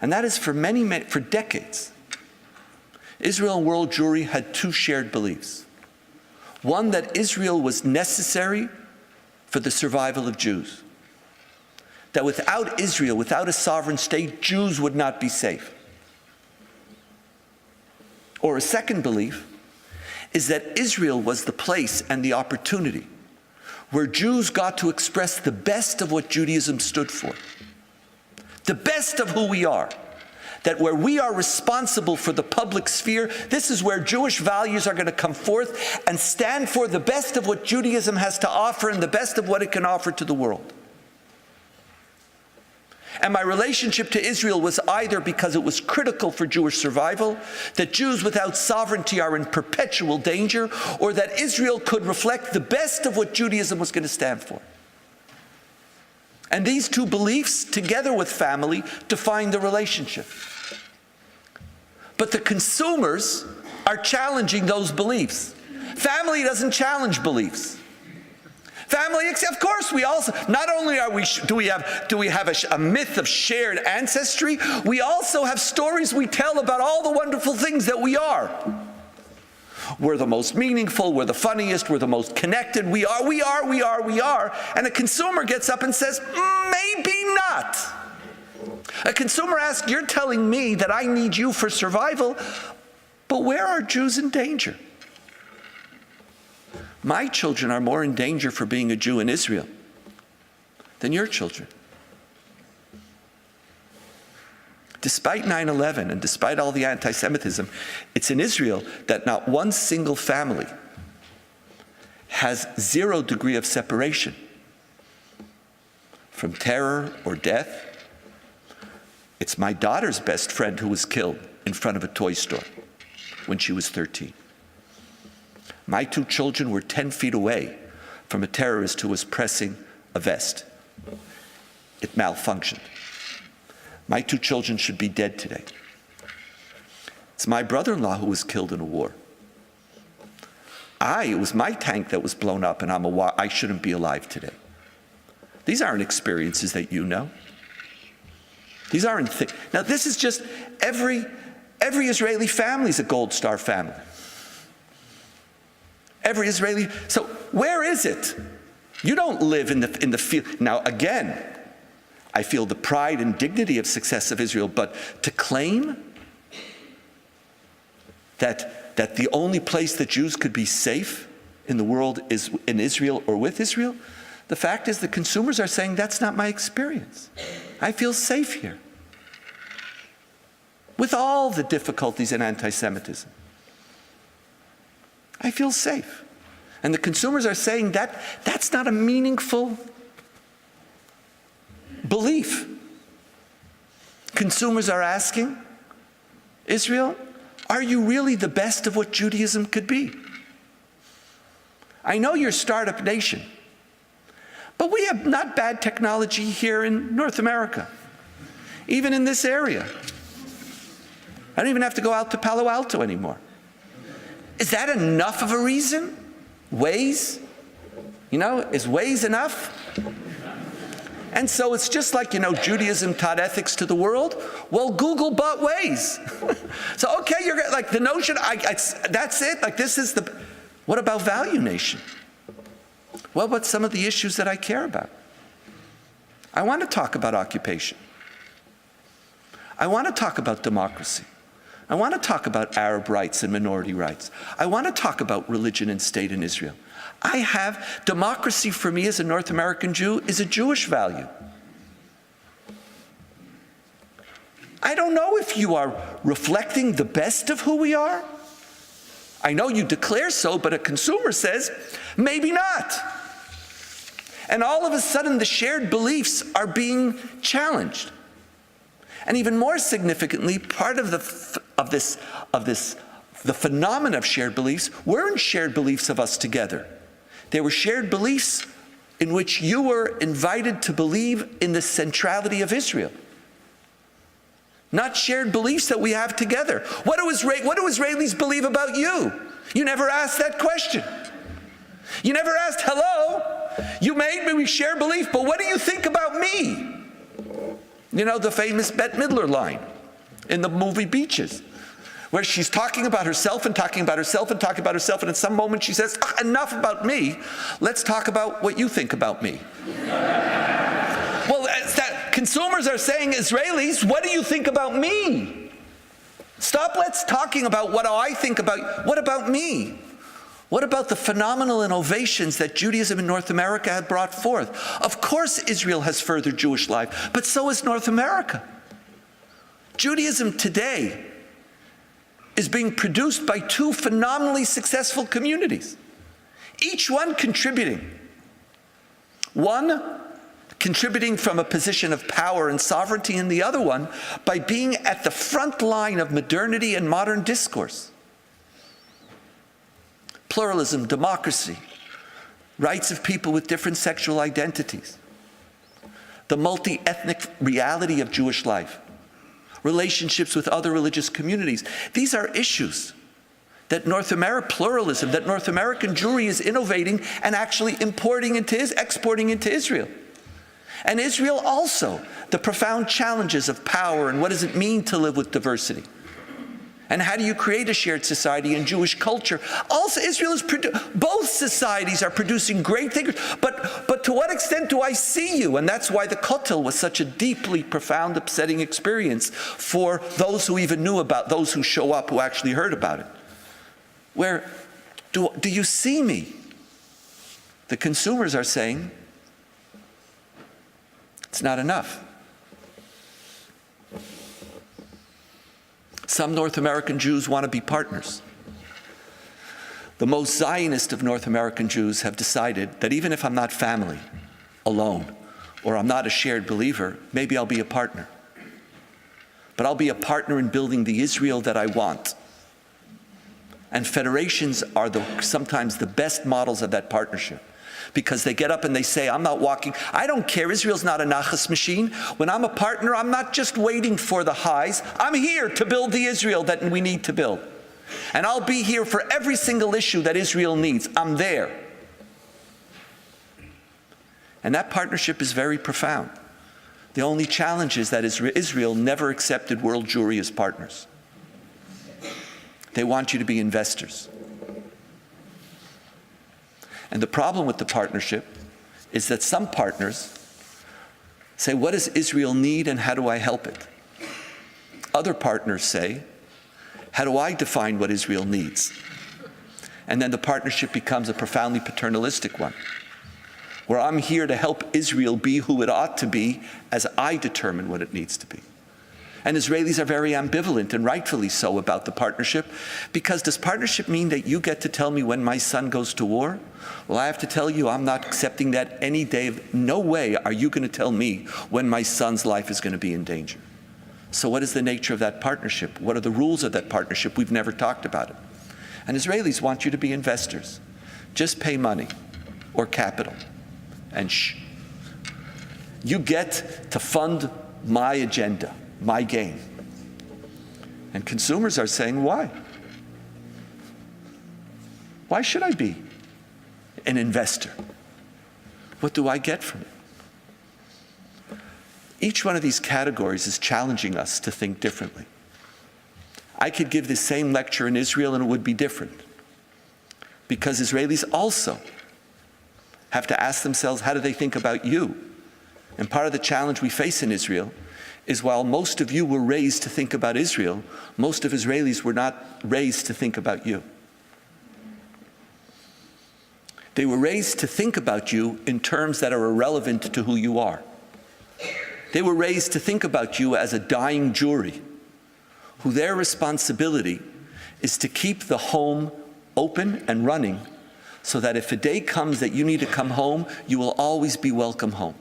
And that is for decades, Israel and world Jewry had two shared beliefs. One, that Israel was necessary for the survival of Jews. That without Israel, without a sovereign state, Jews would not be safe. Or a second belief is that Israel was the place and the opportunity where Jews got to express the best of what Judaism stood for. The best of who we are. That where we are responsible for the public sphere, this is where Jewish values are going to come forth and stand for the best of what Judaism has to offer and the best of what it can offer to the world. And my relationship to Israel was either because it was critical for Jewish survival, that Jews without sovereignty are in perpetual danger, or that Israel could reflect the best of what Judaism was going to stand for. And these two beliefs, together with family, define the relationship. But the consumers are challenging those beliefs. Family doesn't challenge beliefs. Family, of course, we also, not only do we have a myth of shared ancestry, we also have stories we tell about all the wonderful things that we are. We're the most meaningful, we're the funniest, we're the most connected, we are. And a consumer gets up and says, maybe not. A consumer asks, you're telling me that I need you for survival, but where are Jews in danger? My children are more in danger for being a Jew in Israel than your children. Despite 9/11 and despite all the anti-Semitism, it's in Israel that not one single family has 0 degree of separation from terror or death. It's my daughter's best friend who was killed in front of a toy store when she was 13. My 2 children were 10 feet away from a terrorist who was pressing a vest. It malfunctioned. My 2 children should be dead today. It's my brother-in-law who was killed in a war. It was my tank that was blown up and I shouldn't be alive today. These aren't experiences that you know. These aren't things. Now this is just every Israeli family is a Gold Star family. Every Israeli. So where is it? You don't live in the field. Now again, I feel the pride and dignity of success of Israel, but to claim that the only place that Jews could be safe in the world is in Israel or with Israel, the fact is the consumers are saying that's not my experience. I feel safe here. With all the difficulties in anti-Semitism. I feel safe. And the consumers are saying that's not a meaningful belief. Consumers are asking, Israel, are you really the best of what Judaism could be? I know you're a startup nation, but we have not bad technology here in North America, even in this area. I don't even have to go out to Palo Alto anymore. Is that enough of a reason? Waze? Is Waze enough? And so it's just like, Judaism taught ethics to the world. Well, Google bought Waze. So, okay, you're like the notion, that's it. Like this is what about value nation? What about some of the issues that I care about? I want to talk about occupation. I want to talk about democracy. I want to talk about Arab rights and minority rights. I want to talk about religion and state in Israel. Democracy for me as a North American Jew is a Jewish value. I don't know if you are reflecting the best of who we are. I know you declare so, but a consumer says, maybe not. And all of a sudden, the shared beliefs are being challenged. And even more significantly, part of the phenomena of shared beliefs weren't shared beliefs of us together. They were shared beliefs in which you were invited to believe in the centrality of Israel. Not shared beliefs that we have together. What do Israelis believe about you? You never asked that question. You never asked, hello, you made me share belief, but what do you think about me? You know, the famous Bette Midler line in the movie Beaches, where she's talking about herself and talking about herself and talking about herself, and at some moment she says, enough about me, let's talk about what you think about me. Well, consumers are saying, Israelis, what do you think about me? Let's talking about what I think about, what about me? What about the phenomenal innovations that Judaism in North America had brought forth? Of course Israel has furthered Jewish life, but so has North America. Judaism today is being produced by two phenomenally successful communities, each one contributing. One contributing from a position of power and sovereignty, and the other one by being at the front line of modernity and modern discourse. Pluralism, democracy, rights of people with different sexual identities, the multi-ethnic reality of Jewish life, relationships with other religious communities. These are issues that pluralism, that North American Jewry is innovating and actually exporting into Israel. And Israel also, the profound challenges of power and what does it mean to live with diversity. And how do you create a shared society in Jewish culture? Also, both societies are producing great thinkers, but to what extent do I see you? And that's why the Kotel was such a deeply profound, upsetting experience for those who even knew about, those who show up, who actually heard about it. Where, do you see me? The consumers are saying, it's not enough. Some North American Jews want to be partners. The most Zionist of North American Jews have decided that even if I'm not family, alone, or I'm not a shared believer, maybe I'll be a partner. But I'll be a partner in building the Israel that I want. And federations are sometimes the best models of that partnership. Because they get up and they say, I don't care, Israel's not a nachas machine. When I'm a partner, I'm not just waiting for the highs. I'm here to build the Israel that we need to build. And I'll be here for every single issue that Israel needs. I'm there. And that partnership is very profound. The only challenge is that Israel never accepted world Jewry as partners. They want you to be investors. And the problem with the partnership is that some partners say, what does Israel need and how do I help it? Other partners say, how do I define what Israel needs? And then the partnership becomes a profoundly paternalistic one, where I'm here to help Israel be who it ought to be as I determine what it needs to be. And Israelis are very ambivalent, and rightfully so, about the partnership, because does partnership mean that you get to tell me when my son goes to war? Well, I have to tell you, I'm not accepting that any day. No way are you going to tell me when my son's life is going to be in danger. So what is the nature of that partnership? What are the rules of that partnership? We've never talked about it. And Israelis want you to be investors. Just pay money or capital. And you get to fund my agenda, my game. And consumers are saying, why? Why should I be an investor? What do I get from it? Each one of these categories is challenging us to think differently. I could give the same lecture in Israel and it would be different. Because Israelis also have to ask themselves, how do they think about you? And part of the challenge we face in Israel is while most of you were raised to think about Israel, most of Israelis were not raised to think about you. They were raised to think about you in terms that are irrelevant to who you are. They were raised to think about you as a dying Jewry, who their responsibility is to keep the home open and running so that if a day comes that you need to come home, you will always be welcome home.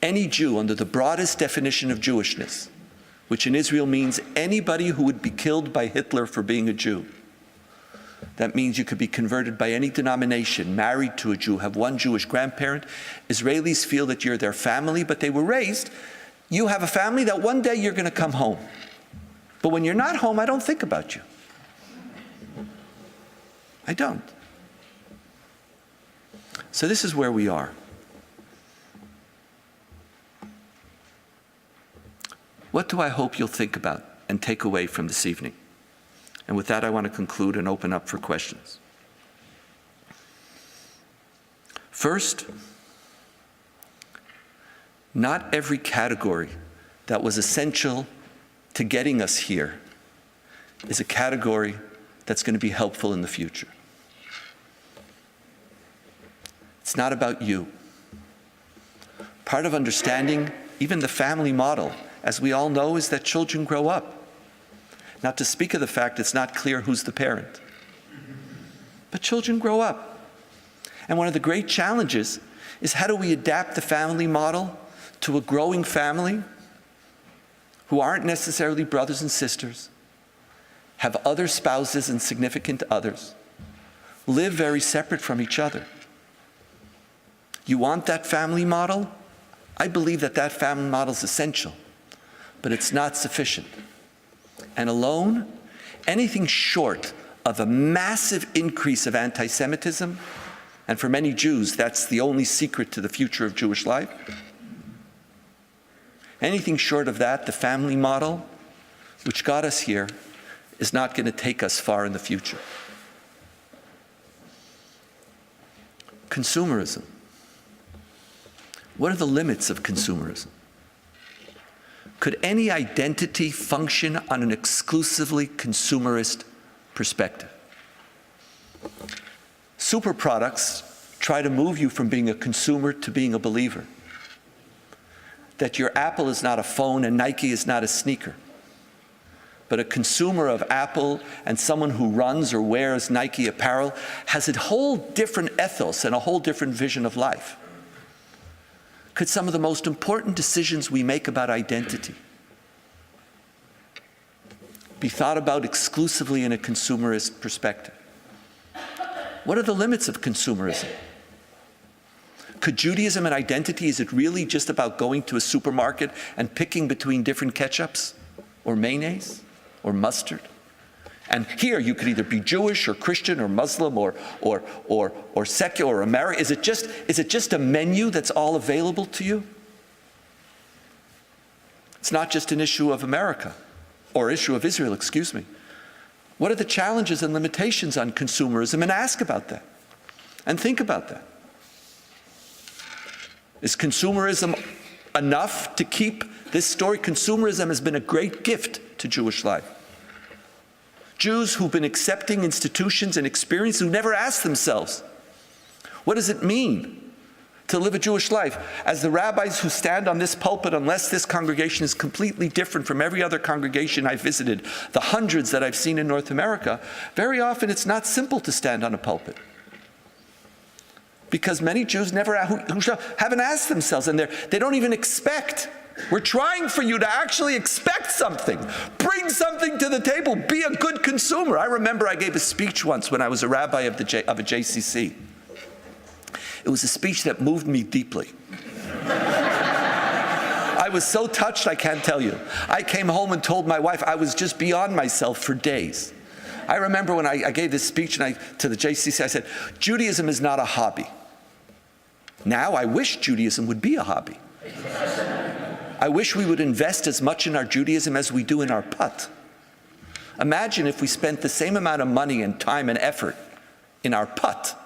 Any Jew, under the broadest definition of Jewishness, which in Israel means anybody who would be killed by Hitler for being a Jew. That means you could be converted by any denomination, married to a Jew, have one Jewish grandparent. Israelis feel that you're their family, but they were raised, you have a family that one day you're going to come home. But when you're not home, I don't think about you. I don't. So this is where we are. What do I hope you'll think about and take away from this evening? And with that, I want to conclude and open up for questions. First, not every category that was essential to getting us here is a category that's going to be helpful in the future. It's not about you. Part of understanding even the family model, as we all know, is that children grow up. Not to speak of the fact it's not clear who's the parent. But children grow up. And one of the great challenges is how do we adapt the family model to a growing family who aren't necessarily brothers and sisters, have other spouses and significant others, live very separate from each other. You want that family model? I believe that that family model is essential, but it's not sufficient. And alone, anything short of a massive increase of anti-Semitism, and for many Jews, that's the only secret to the future of Jewish life. Anything short of that, the family model, which got us here, is not going to take us far in the future. Consumerism. What are the limits of consumerism? Could any identity function on an exclusively consumerist perspective? Super products try to move you from being a consumer to being a believer. That your Apple is not a phone and Nike is not a sneaker. But a consumer of Apple and someone who runs or wears Nike apparel has a whole different ethos and a whole different vision of life. Could some of the most important decisions we make about identity be thought about exclusively in a consumerist perspective? What are the limits of consumerism? Could Judaism and identity, is it really just about going to a supermarket and picking between different ketchups or mayonnaise or mustard? And here you could either be Jewish or Christian or Muslim or secular or American. Is it just a menu that's all available to you? It's not just an issue of America, or issue of Israel, excuse me. What are the challenges and limitations on consumerism? And ask about that. And think about that. Is consumerism enough to keep this story? Consumerism has been a great gift to Jewish life. Jews who've been accepting institutions and experiences who never asked themselves, what does it mean to live a Jewish life? As the rabbis who stand on this pulpit, unless this congregation is completely different from every other congregation I've visited, the hundreds that I've seen in North America, very often it's not simple to stand on a pulpit. Because many Jews never who haven't asked themselves, and they don't even expect. We're trying for you to actually expect something. Bring something to the table. Be a good consumer. I remember I gave a speech once when I was a rabbi of a JCC. It was a speech that moved me deeply. I was so touched, I can't tell you. I came home and told my wife I was just beyond myself for days. I remember when I gave this speech to the JCC, I said, Judaism is not a hobby. Now I wish Judaism would be a hobby. I wish we would invest as much in our Judaism as we do in our putt. Imagine if we spent the same amount of money and time and effort in our putt,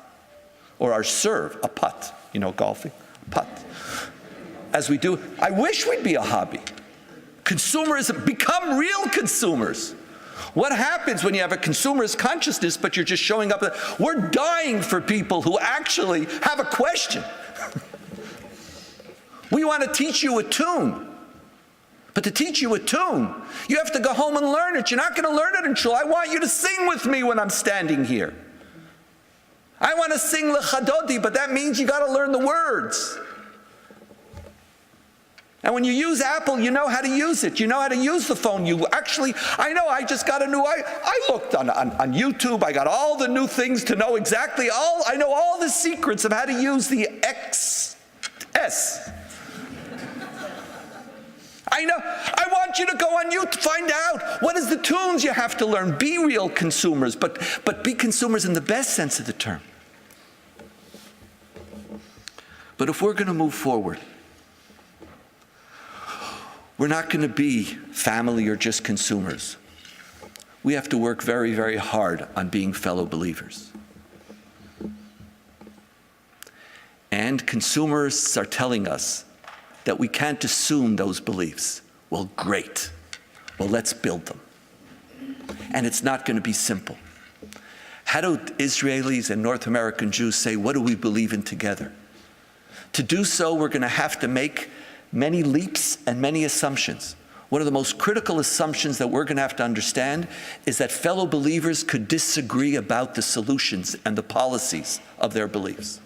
or our serve, a putt, golfing, pot. As we do, I wish we'd be a hobby. Consumerism, become real consumers. What happens when you have a consumerist consciousness, but you're just showing up? We're dying for people who actually have a question. We want to teach you a tune. But to teach you a tune, you have to go home and learn it. You're not going to learn it in shul. I want you to sing with me when I'm standing here. I want to sing L'chadodi, but that means you got to learn the words. And when you use Apple, you know how to use it. You know how to use the phone. I just got a new, I looked on YouTube. I got all the new things to know I know all the secrets of how to use the XS. I know. I want you to go on YouTube, find out what is the tunes you have to learn. Be real consumers, but be consumers in the best sense of the term. But if we're going to move forward, we're not going to be family or just consumers. We have to work very, very hard on being fellow believers. And consumerists are telling us that we can't assume those beliefs. Well, great. Well, let's build them. And it's not going to be simple. How do Israelis and North American Jews say, what do we believe in together? To do so, we're going to have to make many leaps and many assumptions. One of the most critical assumptions that we're going to have to understand is that fellow believers could disagree about the solutions and the policies of their beliefs.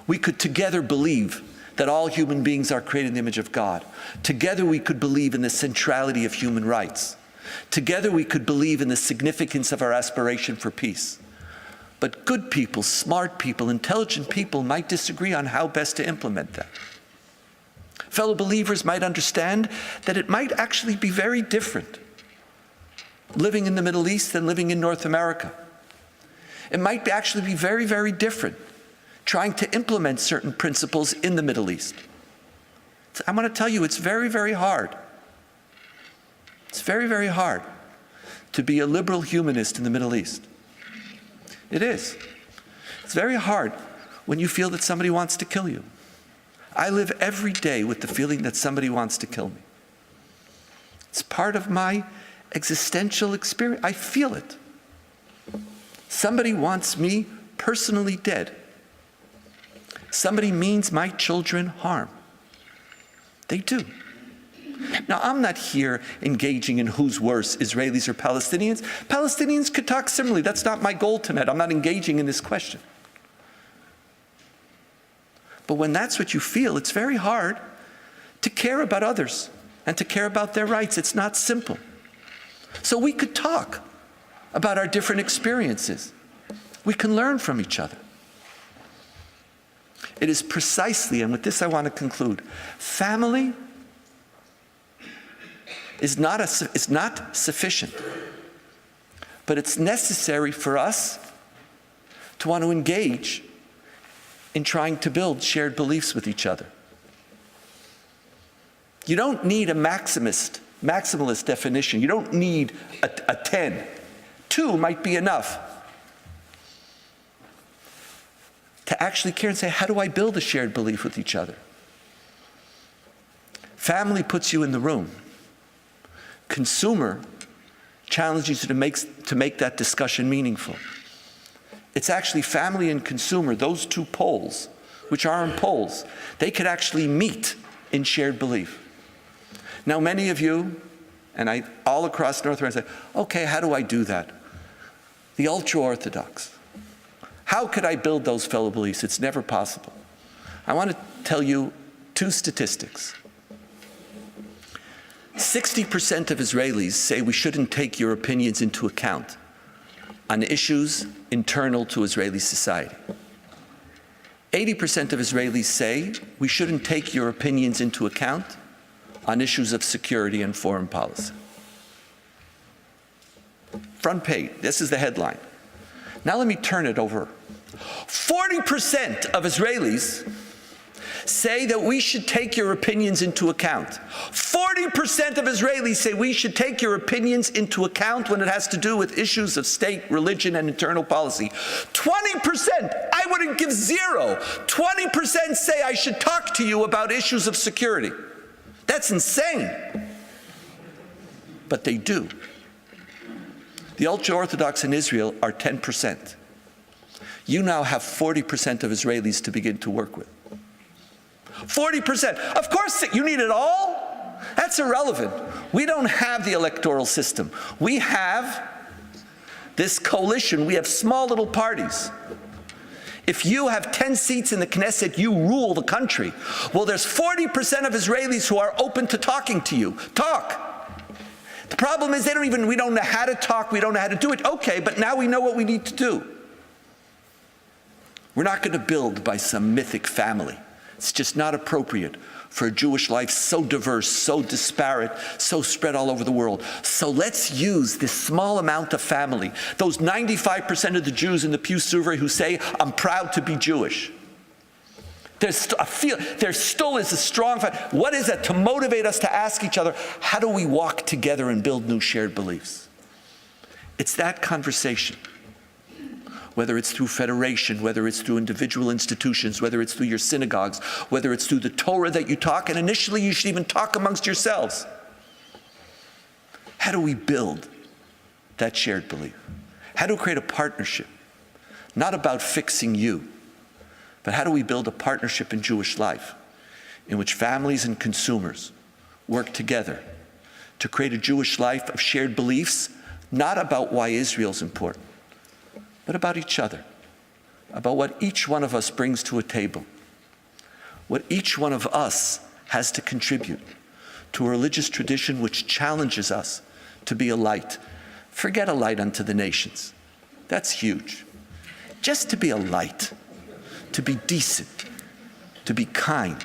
We could together believe that all human beings are created in the image of God. Together we could believe in the centrality of human rights. Together we could believe in the significance of our aspiration for peace. But good people, smart people, intelligent people might disagree on how best to implement that. Fellow believers might understand that it might actually be very different living in the Middle East than living in North America. It might actually be very, very different trying to implement certain principles in the Middle East. I'm going to tell you, it's very, very hard. It's very, very hard to be a liberal humanist in the Middle East. It is. It's very hard when you feel that somebody wants to kill you. I live every day with the feeling that somebody wants to kill me. It's part of my existential experience. I feel it. Somebody wants me personally dead. Somebody means my children harm. They do. Now, I'm not here engaging in who's worse, Israelis or Palestinians. Palestinians could talk similarly. That's not my goal tonight. I'm not engaging in this question. But when that's what you feel, it's very hard to care about others and to care about their rights. It's not simple. So we could talk about our different experiences. We can learn from each other. It is precisely, and with this I want to conclude, family is not sufficient, but it's necessary for us to want to engage in trying to build shared beliefs with each other. You don't need a maximalist definition. You don't need a 10. 2 might be enough to actually care and say, how do I build a shared belief with each other? Family puts you in the room. Consumer challenges you to make that discussion meaningful. It's actually family and consumer, those two poles, which aren't poles, they could actually meet in shared belief. Now, many of you, and all across North America, say, okay, how do I do that? The ultra-Orthodox. How could I build those fellow beliefs? It's never possible. I want to tell you 2 statistics. 60% of Israelis say we shouldn't take your opinions into account on issues internal to Israeli society. 80% of Israelis say we shouldn't take your opinions into account on issues of security and foreign policy. Front page, this is the headline. Now let me turn it over. 40% of Israelis say that we should take your opinions into account. 40% of Israelis say we should take your opinions into account when it has to do with issues of state, religion, and internal policy. 20%, I couldn't give zero. 20% say I should talk to you about issues of security. That's insane. But they do. The ultra-Orthodox in Israel are 10%. You now have 40% of Israelis to begin to work with. 40%. Of course, you need it all. That's irrelevant. We don't have the electoral system. We have this coalition. We have small little parties. If you have 10 seats in the Knesset, you rule the country. Well, there's 40% of Israelis who are open to talking to you. Talk. The problem is we don't know how to talk, we don't know how to do it. Okay, but now we know what we need to do. We're not going to build by some mythic family. It's just not appropriate for a Jewish life so diverse, so disparate, so spread all over the world. So let's use this small amount of family, those 95% of the Jews in the Pew Survey who say, I'm proud to be Jewish. There still is a strong fact. What is it to motivate us to ask each other, how do we walk together and build new shared beliefs? It's that conversation. Whether it's through federation, whether it's through individual institutions, whether it's through your synagogues, whether it's through the Torah that you talk, and initially you should even talk amongst yourselves. How do we build that shared belief? How do we create a partnership? Not about fixing you, but how do we build a partnership in Jewish life in which families and consumers work together to create a Jewish life of shared beliefs, not about why Israel's important, but about each other, about what each one of us brings to a table, what each one of us has to contribute to a religious tradition which challenges us to be a light. Forget a light unto the nations. That's huge. Just to be a light, to be decent, to be kind,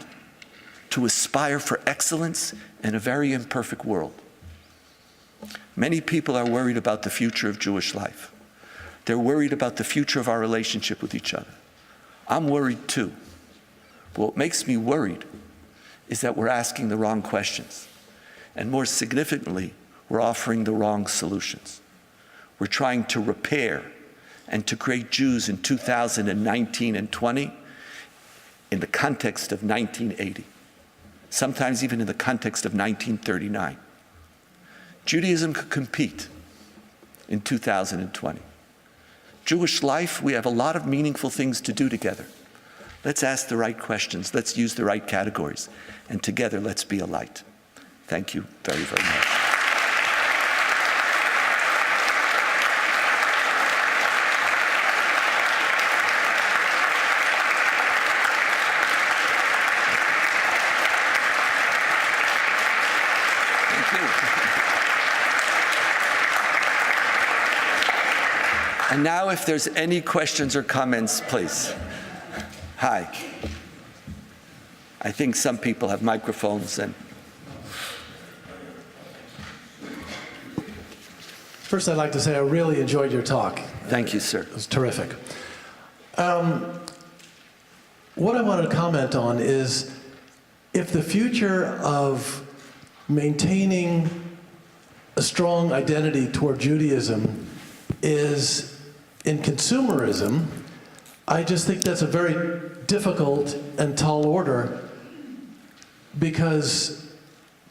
to aspire for excellence in a very imperfect world. Many people are worried about the future of Jewish life. They're worried about the future of our relationship with each other. I'm worried too. But what makes me worried is that we're asking the wrong questions. And more significantly, we're offering the wrong solutions. We're trying to repair and to create Jews in 2019 and 20 in the context of 1980, sometimes even in the context of 1939. Judaism could compete in 2020. Jewish life, we have a lot of meaningful things to do together. Let's ask the right questions. Let's use the right categories. And together, let's be a light. Thank you very, very much. And now, if there's any questions or comments, please. Hi. I think some people have microphones. First, I'd like to say I really enjoyed your talk. Thank you, sir. It was terrific. What I want to comment on is if the future of maintaining a strong identity toward Judaism is in consumerism, I just think that's a very difficult and tall order, because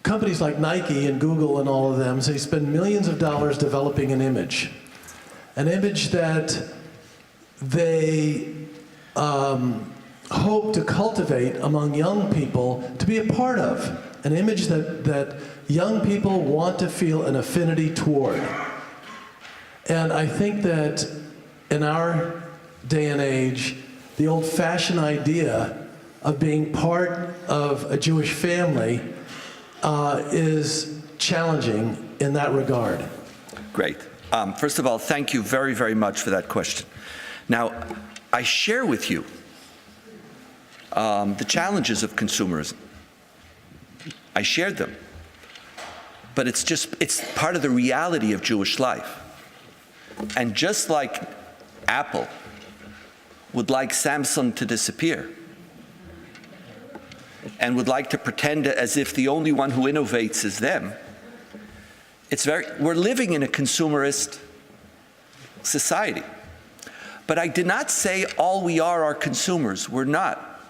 companies like Nike and Google and all of them, they spend millions of dollars developing an image that they hope to cultivate among young people to be a part of, an image that young people want to feel an affinity toward. And I think that in our day and age, the old-fashioned idea of being part of a Jewish family is challenging in that regard. Great. First of all, thank you very, very much for that question. Now, I share with you the challenges of consumerism. I shared them. But it's part of the reality of Jewish life. And just like Apple would like Samsung to disappear and would like to pretend as if the only one who innovates is them, we're living in a consumerist society. But But I did not say all we are consumers. We're not.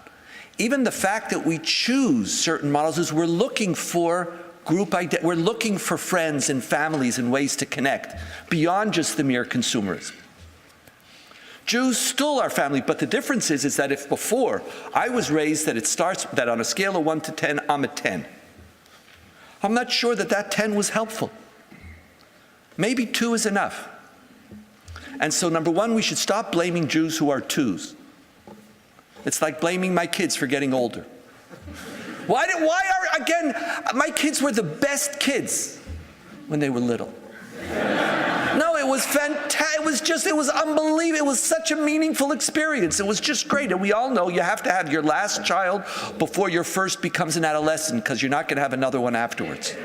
Even the fact that we choose certain models is we're looking for we're looking for friends and families and ways to connect beyond just the mere consumerism. Jews still are family, but the difference is that if before I was raised that on a scale of 1 to 10, I'm a 10. I'm not sure that 10 was helpful. Maybe 2 is enough. And so number one, we should stop blaming Jews who are 2s. It's like blaming my kids for getting older. Again, my kids were the best kids when they were little. No, it was fantastic. It was unbelievable. It was such a meaningful experience. It was just great. And we all know you have to have your last child before your first becomes an adolescent, because you're not going to have another one afterwards.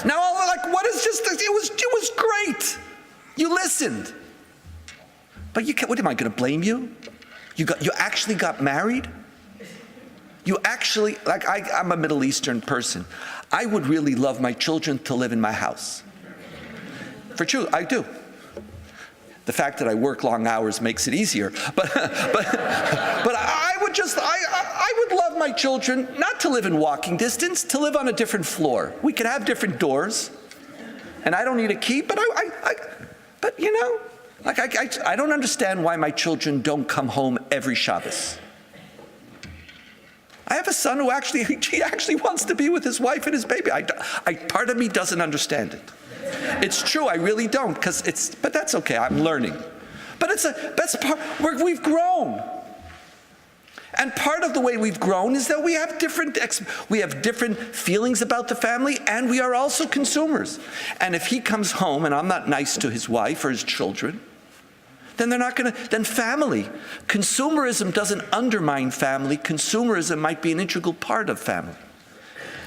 Now, it was great. You listened. But what am I going to blame you? You actually got married? You actually, I'm a Middle Eastern person. I would really love my children to live in my house. For true, I do. The fact that I work long hours makes it easier. But I would love my children not to live in walking distance, to live on a different floor. We could have different doors, and I don't need a key. But I don't understand why my children don't come home every Shabbos. I have a son who he actually wants to be with his wife and his baby. Part of me doesn't understand it. It's true, I really don't, but that's okay, I'm learning. But that's part where we've grown. And part of the way we've grown is that we have different feelings about the family, and we are also consumers. And if he comes home and I'm not nice to his wife or his children, then family. Consumerism doesn't undermine family. Consumerism might be an integral part of family.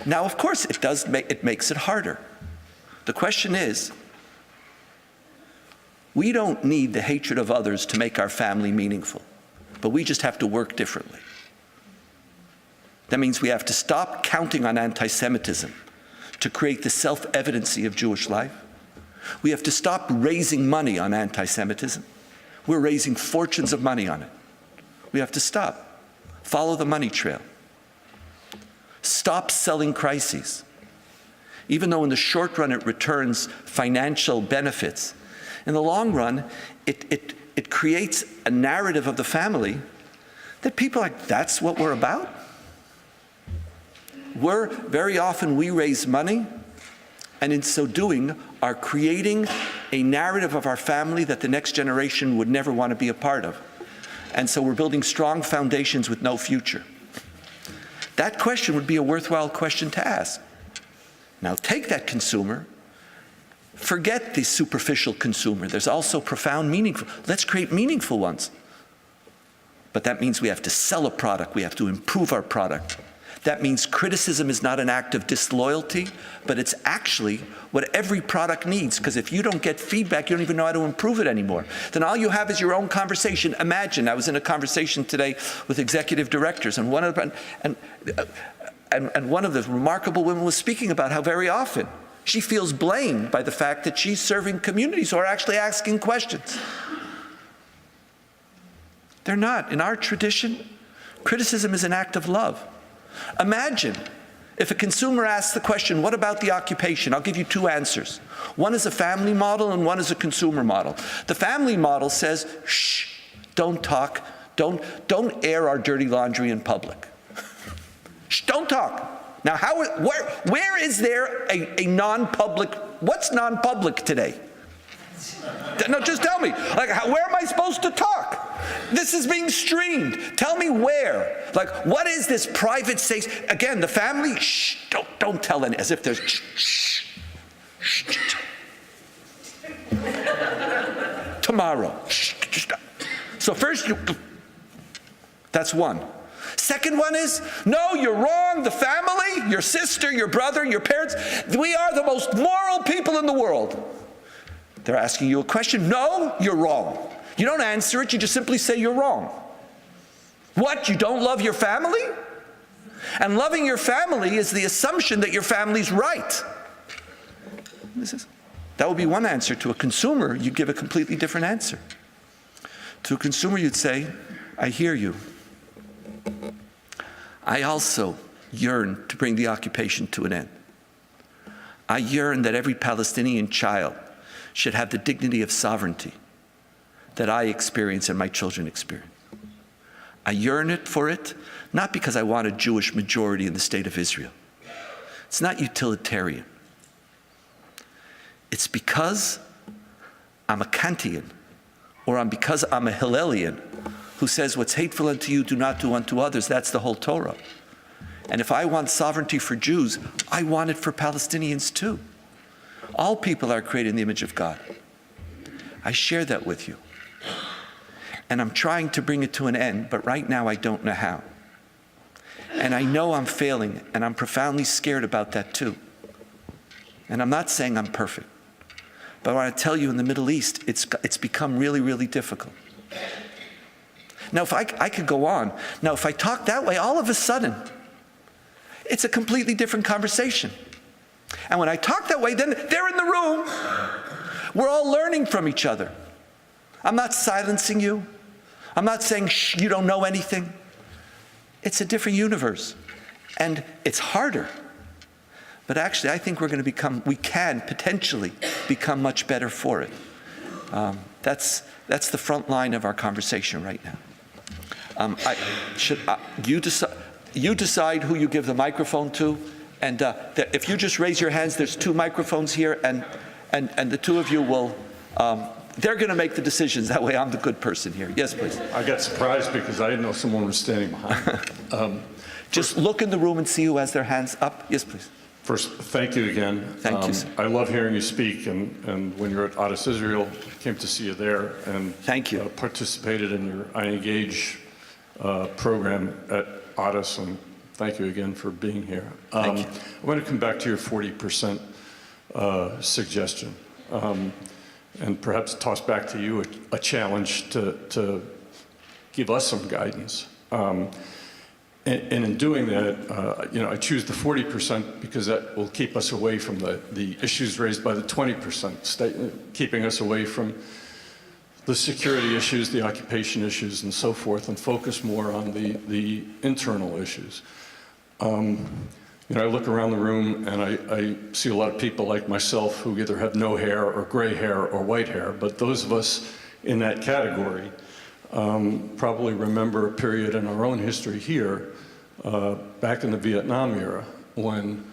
Now, of course, it makes it harder. The question is, we don't need the hatred of others to make our family meaningful, but we just have to work differently. That means we have to stop counting on anti-Semitism to create the self-evidency of Jewish life. We have to stop raising money on anti-Semitism. We're raising fortunes of money on it. We have to stop. Follow the money trail. Stop selling crises. Even though in the short run it returns financial benefits, in the long run it creates a narrative of the family that people are like, that's what we're about? Very often we raise money, and in so doing are creating a narrative of our family that the next generation would never want to be a part of. And so we're building strong foundations with no future. That question would be a worthwhile question to ask. Now take that consumer, forget the superficial consumer. There's also profound meaningful. Let's create meaningful ones. But that means we have to sell a product. We have to improve our product. That means criticism is not an act of disloyalty, but it's actually what every product needs, because if you don't get feedback, you don't even know how to improve it anymore. Then all you have is your own conversation. Imagine, I was in a conversation today with executive directors, and one of the remarkable women was speaking about how very often she feels blamed by the fact that she's serving communities who are actually asking questions. They're not. In our tradition, criticism is an act of love. Imagine if a consumer asks the question, what about the occupation? I'll give you 2 answers. One is a family model and one is a consumer model. The family model says, shh, don't talk, don't air our dirty laundry in public. Shh, don't talk. Now, where is there a non-public, what's non-public today? No, just tell me. Where am I supposed to talk? This is being streamed. Tell me where. What is this private safe? Again, the family, shh, don't tell any, as if there's shh. Tomorrow. Shh. So first, that's one. Second one is, no, you're wrong. The family, your sister, your brother, your parents, we are the most moral people in the world. They're asking you a question. No, you're wrong. You don't answer it. You just simply say you're wrong. What? You don't love your family? And loving your family is the assumption that your family's right. That would be one answer. To a consumer, you give a completely different answer. To a consumer, you'd say, I hear you. I also yearn to bring the occupation to an end. I yearn that every Palestinian child should have the dignity of sovereignty that I experience and my children experience. I yearn for it, not because I want a Jewish majority in the state of Israel. It's not utilitarian. It's because I'm a Kantian, or because I'm a Hillelian, who says what's hateful unto you, do not do unto others. That's the whole Torah. And if I want sovereignty for Jews, I want it for Palestinians too. All people are created in the image of God. I share that with you. And I'm trying to bring it to an end, but right now I don't know how. And I know I'm failing, and I'm profoundly scared about that too. And I'm not saying I'm perfect. But I want to tell you, in the Middle East, it's become really, really difficult. Now, if I could go on. Now, if I talk that way, all of a sudden, it's a completely different conversation. And when I talk that way, then they're in the room. We're all learning from each other. I'm not silencing you. I'm not saying, shh, you don't know anything. It's a different universe. And it's harder. But actually, I think we can potentially become much better for it. That's the front line of our conversation right now. You decide who you give the microphone to, and if you just raise your hands, there's 2 microphones here, and the 2 of you will, they're going to make the decisions. That way I'm the good person here. Yes, please. I got surprised because I didn't know someone was standing behind me. Just look in the room and see who has their hands up. Yes, please. First, thank you again. Thank you, sir. I love hearing you speak, and when you're at Adas Israel, I came to see you there, and thank you. Participated in your I Engage program at Adas, and thank you again for being here. Thank you. I want to come back to your 40% suggestion, and perhaps toss back to you a challenge to give us some guidance. And in doing that, I choose the 40% because that will keep us away from the issues raised by the 20%, keeping us away from the security issues, the occupation issues, and so forth, and focus more on the internal issues. I look around the room and I see a lot of people like myself who either have no hair or gray hair or white hair, but those of us in that category probably remember a period in our own history here, back in the Vietnam era, when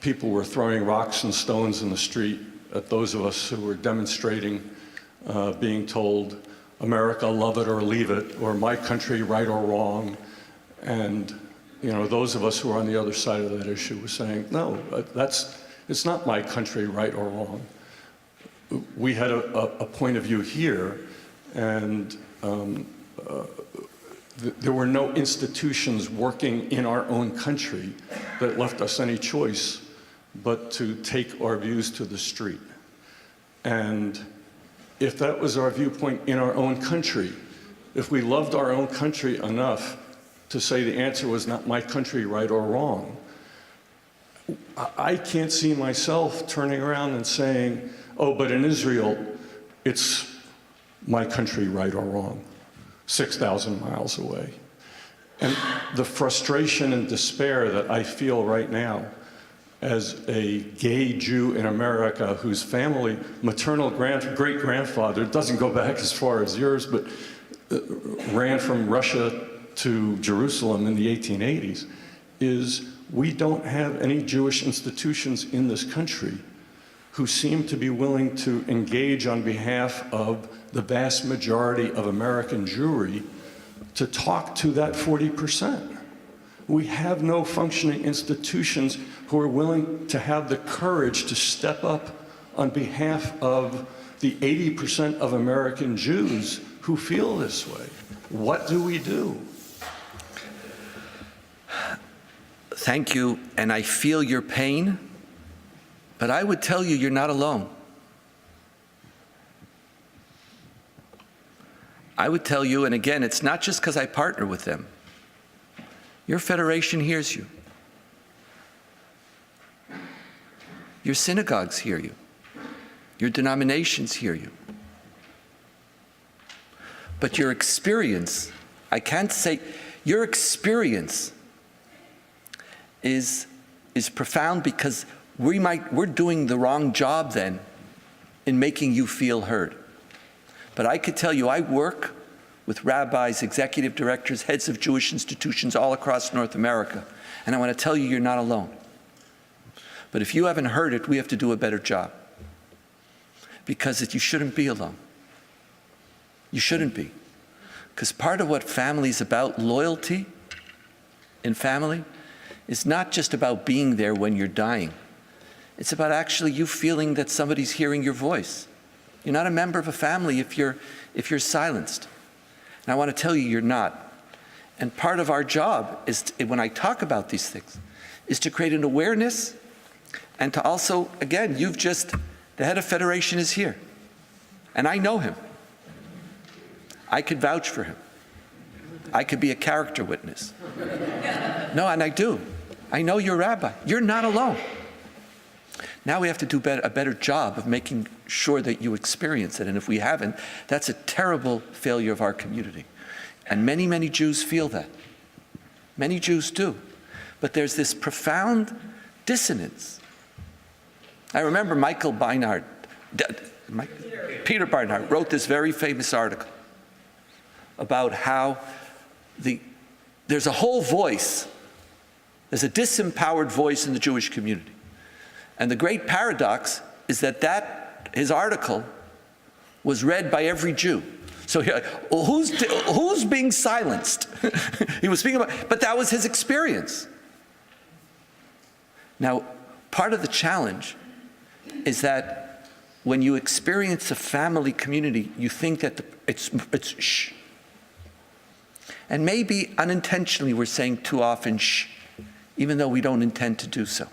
people were throwing rocks and stones in the street at those of us who were demonstrating, being told, America, love it or leave it, or my country, right or wrong. And those of us who are on the other side of that issue were saying, no, it's not my country, right or wrong. We had a point of view here, and there were no institutions working in our own country that left us any choice but to take our views to the street. And if that was our viewpoint in our own country, if we loved our own country enough to say the answer was not my country, right or wrong, I can't see myself turning around and saying, oh, but in Israel, it's my country, right or wrong, 6,000 miles away. And the frustration and despair that I feel right now as a gay Jew in America whose family, maternal great-grandfather, doesn't go back as far as yours, but ran from Russia to Jerusalem in the 1880s, is we don't have any Jewish institutions in this country who seem to be willing to engage on behalf of the vast majority of American Jewry to talk to that 40%. We have no functioning institutions who are willing to have the courage to step up on behalf of the 80% of American Jews who feel this way. What do we do? Thank you, and I feel your pain, but I would tell you you're not alone. I would tell you, and again, it's not just because I partner with them. Your federation hears you. Your synagogues hear you. Your denominations hear you. But your experience, I can't say, your experience is profound because we're doing the wrong job then in making you feel heard. But I could tell you, I work with rabbis, executive directors, heads of Jewish institutions all across North America. And I want to tell you, you're not alone. But if you haven't heard it, we have to do a better job. Because you shouldn't be alone. You shouldn't be. Because part of what family is about, loyalty in family, is not just about being there when you're dying. It's about actually you feeling that somebody's hearing your voice. You're not a member of a family if you're silenced. And I want to tell you, you're not. And part of our job is, when I talk about these things, is to create an awareness and to also, again, the head of Federation is here. And I know him. I could vouch for him. I could be a character witness. No, and I do. I know you're a rabbi. You're not alone. Now we have to do a better job of making sure that you experience it. And if we haven't, that's a terrible failure of our community. And many, many Jews feel that. Many Jews do. But there's this profound dissonance. I remember Peter Barnhart wrote this very famous article about how there's a whole voice, there's a disempowered voice in the Jewish community. And the great paradox is that his article was read by every Jew. So well, who's being silenced? He was speaking about, but that was his experience. Now, part of the challenge is that when you experience a family community, you think that it's shh. And maybe unintentionally we're saying too often shh, even though we don't intend to do so.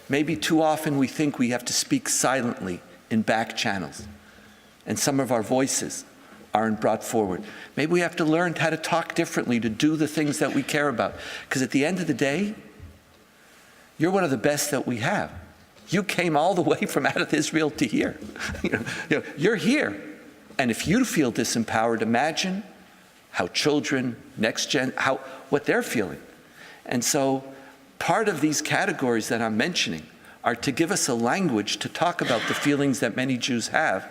Maybe too often we think we have to speak silently in back channels, and some of our voices aren't brought forward. Maybe we have to learn how to talk differently, to do the things that we care about. Because at the end of the day, you're one of the best that we have. You came all the way from out of Israel to here. You're here. And if you feel disempowered, imagine how children, next gen, what they're feeling. And so part of these categories that I'm mentioning are to give us a language to talk about the feelings that many Jews have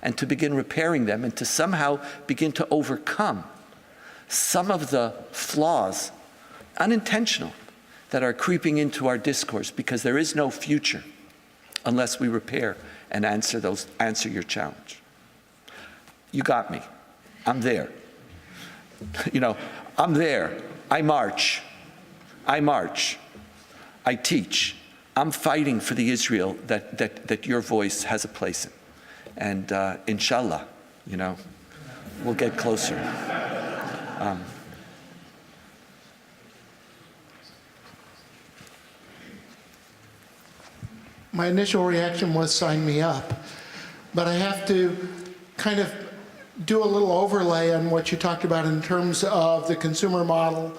and to begin repairing them and to somehow begin to overcome some of the flaws, unintentional, that are creeping into our discourse, because there is no future unless we repair and answer your challenge. You got me. I'm there. I'm there. I march. I teach. I'm fighting for the Israel that your voice has a place in. And inshallah, we'll get closer. My initial reaction was sign me up, but I have to kind of do a little overlay on what you talked about in terms of the consumer model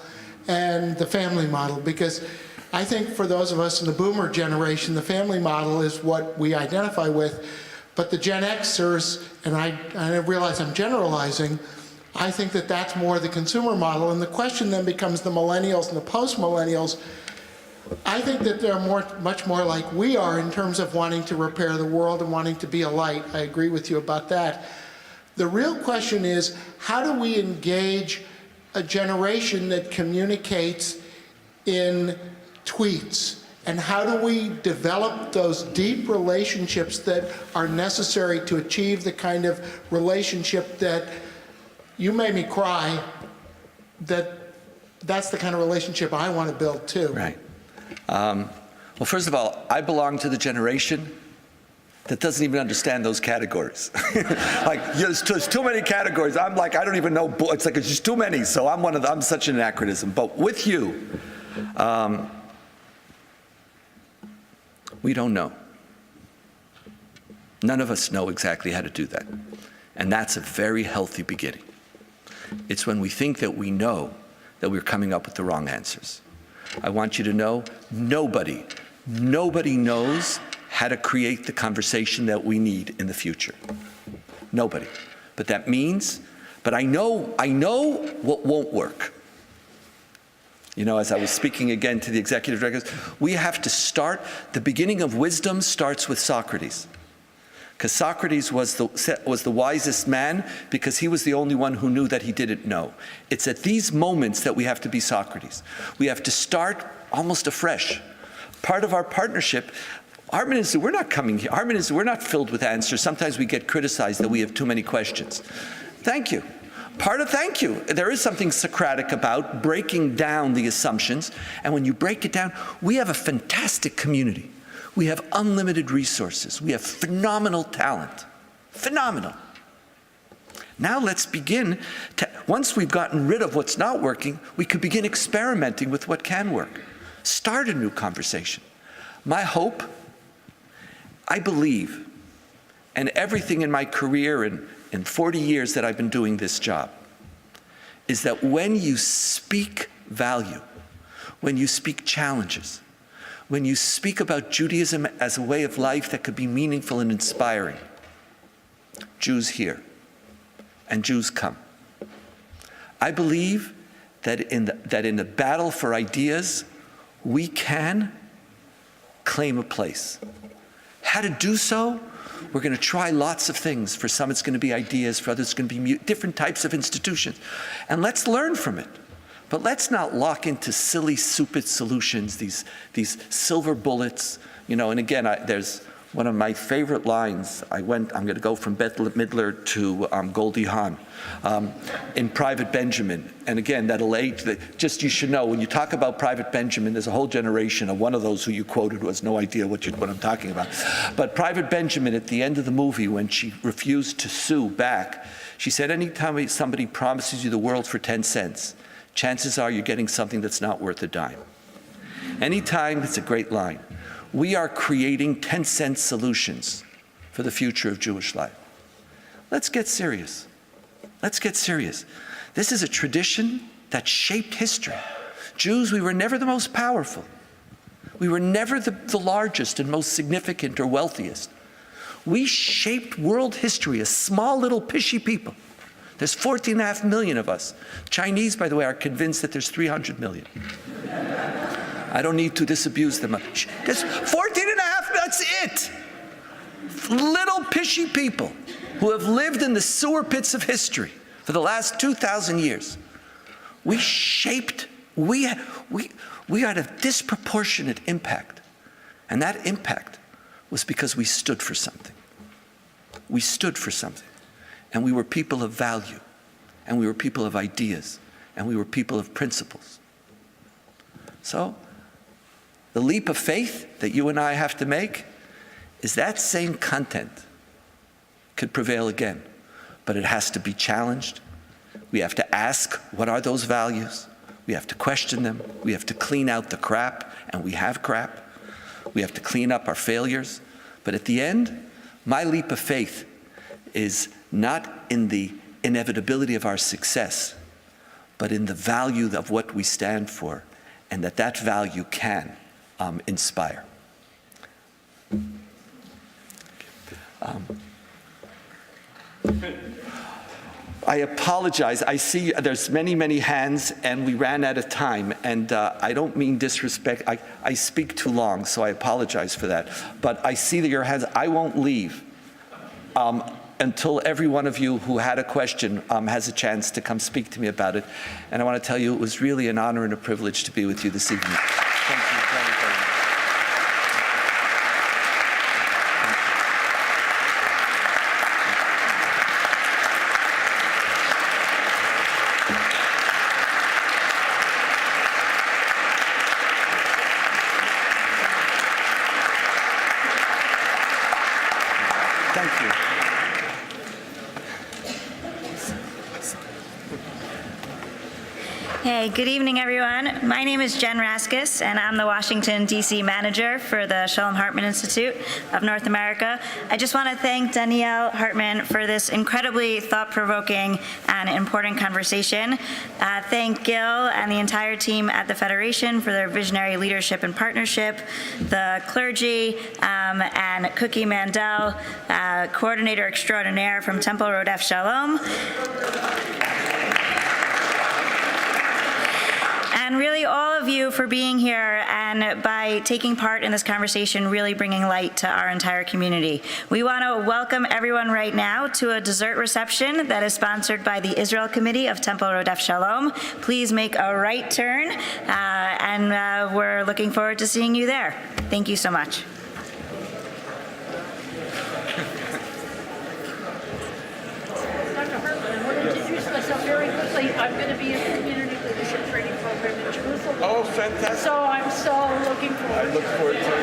and the family model, because I think for those of us in the boomer generation, the family model is what we identify with, but the Gen Xers, and I realize I'm generalizing, I think that that's more the consumer model, and the question then becomes the millennials and the post-millennials. I think that they're much more like we are in terms of wanting to repair the world and wanting to be a light. I agree with you about that. The real question is, how do we engage a generation that communicates in tweets? And how do we develop those deep relationships that are necessary to achieve the kind of relationship that you made me cry, that's the kind of relationship I want to build too. Right. Well, first of all, I belong to the generation that doesn't even understand those categories. There's too many categories. I'm like, I don't even know. It's like, it's just too many. So I'm such an anachronism. But with you, we don't know. None of us know exactly how to do that. And that's a very healthy beginning. It's when we think that we know that we're coming up with the wrong answers. I want you to know, nobody knows how to create the conversation that we need in the future. Nobody. But that means But I know what won't work. You know, as I was speaking again to the executive directors, we have to start, the beginning of wisdom starts with Socrates. Because Socrates was the wisest man because he was the only one who knew that he didn't know. It's at these moments that we have to be Socrates. We have to start almost afresh. Part of our partnership, Hartman is we're not coming here. Hartman is we're not filled with answers. Sometimes we get criticized that we have too many questions. Thank you. Thank you. There is something Socratic about breaking down the assumptions. And when you break it down, we have a fantastic community. We have unlimited resources. We have phenomenal talent. Phenomenal. Now let's begin once we've gotten rid of what's not working, we could begin experimenting with what can work. Start a new conversation. My hope, I believe, and everything in my career in 40 years that I've been doing this job, is that when you speak value, when you speak challenges, when you speak about Judaism as a way of life that could be meaningful and inspiring, Jews hear, and Jews come. I believe that in the battle for ideas, we can claim a place. How to do so? We're going to try lots of things. For some, it's going to be ideas. For others, it's going to be different types of institutions. And let's learn from it. But let's not lock into silly, stupid solutions, these silver bullets. You know, and again, there's one of my favorite lines. I'm going to go from Bette Midler to Goldie Hawn in Private Benjamin. And again, that'll age. Just you should know, when you talk about Private Benjamin, there's a whole generation of one of those who you quoted who has no idea what I'm talking about. But Private Benjamin, at the end of the movie, when she refused to sue back, she said, anytime somebody promises you the world for 10 cents, chances are you're getting something that's not worth a dime. Anytime, it's a great line. We are creating 10-cent solutions for the future of Jewish life. Let's get serious. Let's get serious. This is a tradition that shaped history. Jews, we were never the most powerful. We were never the largest and most significant or wealthiest. We shaped world history, a small little pishy people. There's 14.5 million of us. Chinese, by the way, are convinced that there's 300 million. I don't need to disabuse them. There's 14.5, that's it. Little pishy people who have lived in the sewer pits of history for the last 2,000 years. We had a disproportionate impact. And that impact was because we stood for something. We stood for something. And we were people of value. And we were people of ideas. And we were people of principles. So, the leap of faith that you and I have to make is that same content could prevail again, but it has to be challenged. We have to ask, what are those values? We have to question them. We have to clean out the crap, and we have crap. We have to clean up our failures. But at the end, my leap of faith is not in the inevitability of our success, but in the value of what we stand for, and that value can inspire. I apologize. I see there's many, many hands, and we ran out of time. And I don't mean disrespect. I speak too long, so I apologize for that. But I see that your hands. I won't leave until every one of you who had a question has a chance to come speak to me about it. And I want to tell you, it was really an honor and a privilege to be with you this evening. Thank you very, very much. Thank you. Hey. Hi, good evening, everyone. My name is Jen Raskus, and I'm the Washington, D.C. manager for the Shalom Hartman Institute of North America. I just want to thank Donniel Hartman for this incredibly thought-provoking and important conversation. Thank Gil and the entire team at the Federation for their visionary leadership and partnership, the clergy, and Cookie Mandel, coordinator extraordinaire from Temple Rodef Shalom. And really all of you for being here and by taking part in this conversation, really bringing light to our entire community. We want to welcome everyone right now to a dessert reception that is sponsored by the Israel Committee of Temple Rodef Shalom. Please make a right turn, and we're looking forward to seeing you there. Thank you so much. Dr. Hartman, I want to introduce myself very quickly. I'm going to be in the community leadership training program in Jerusalem. Oh, fantastic. So I'm so looking forward I look forward to it.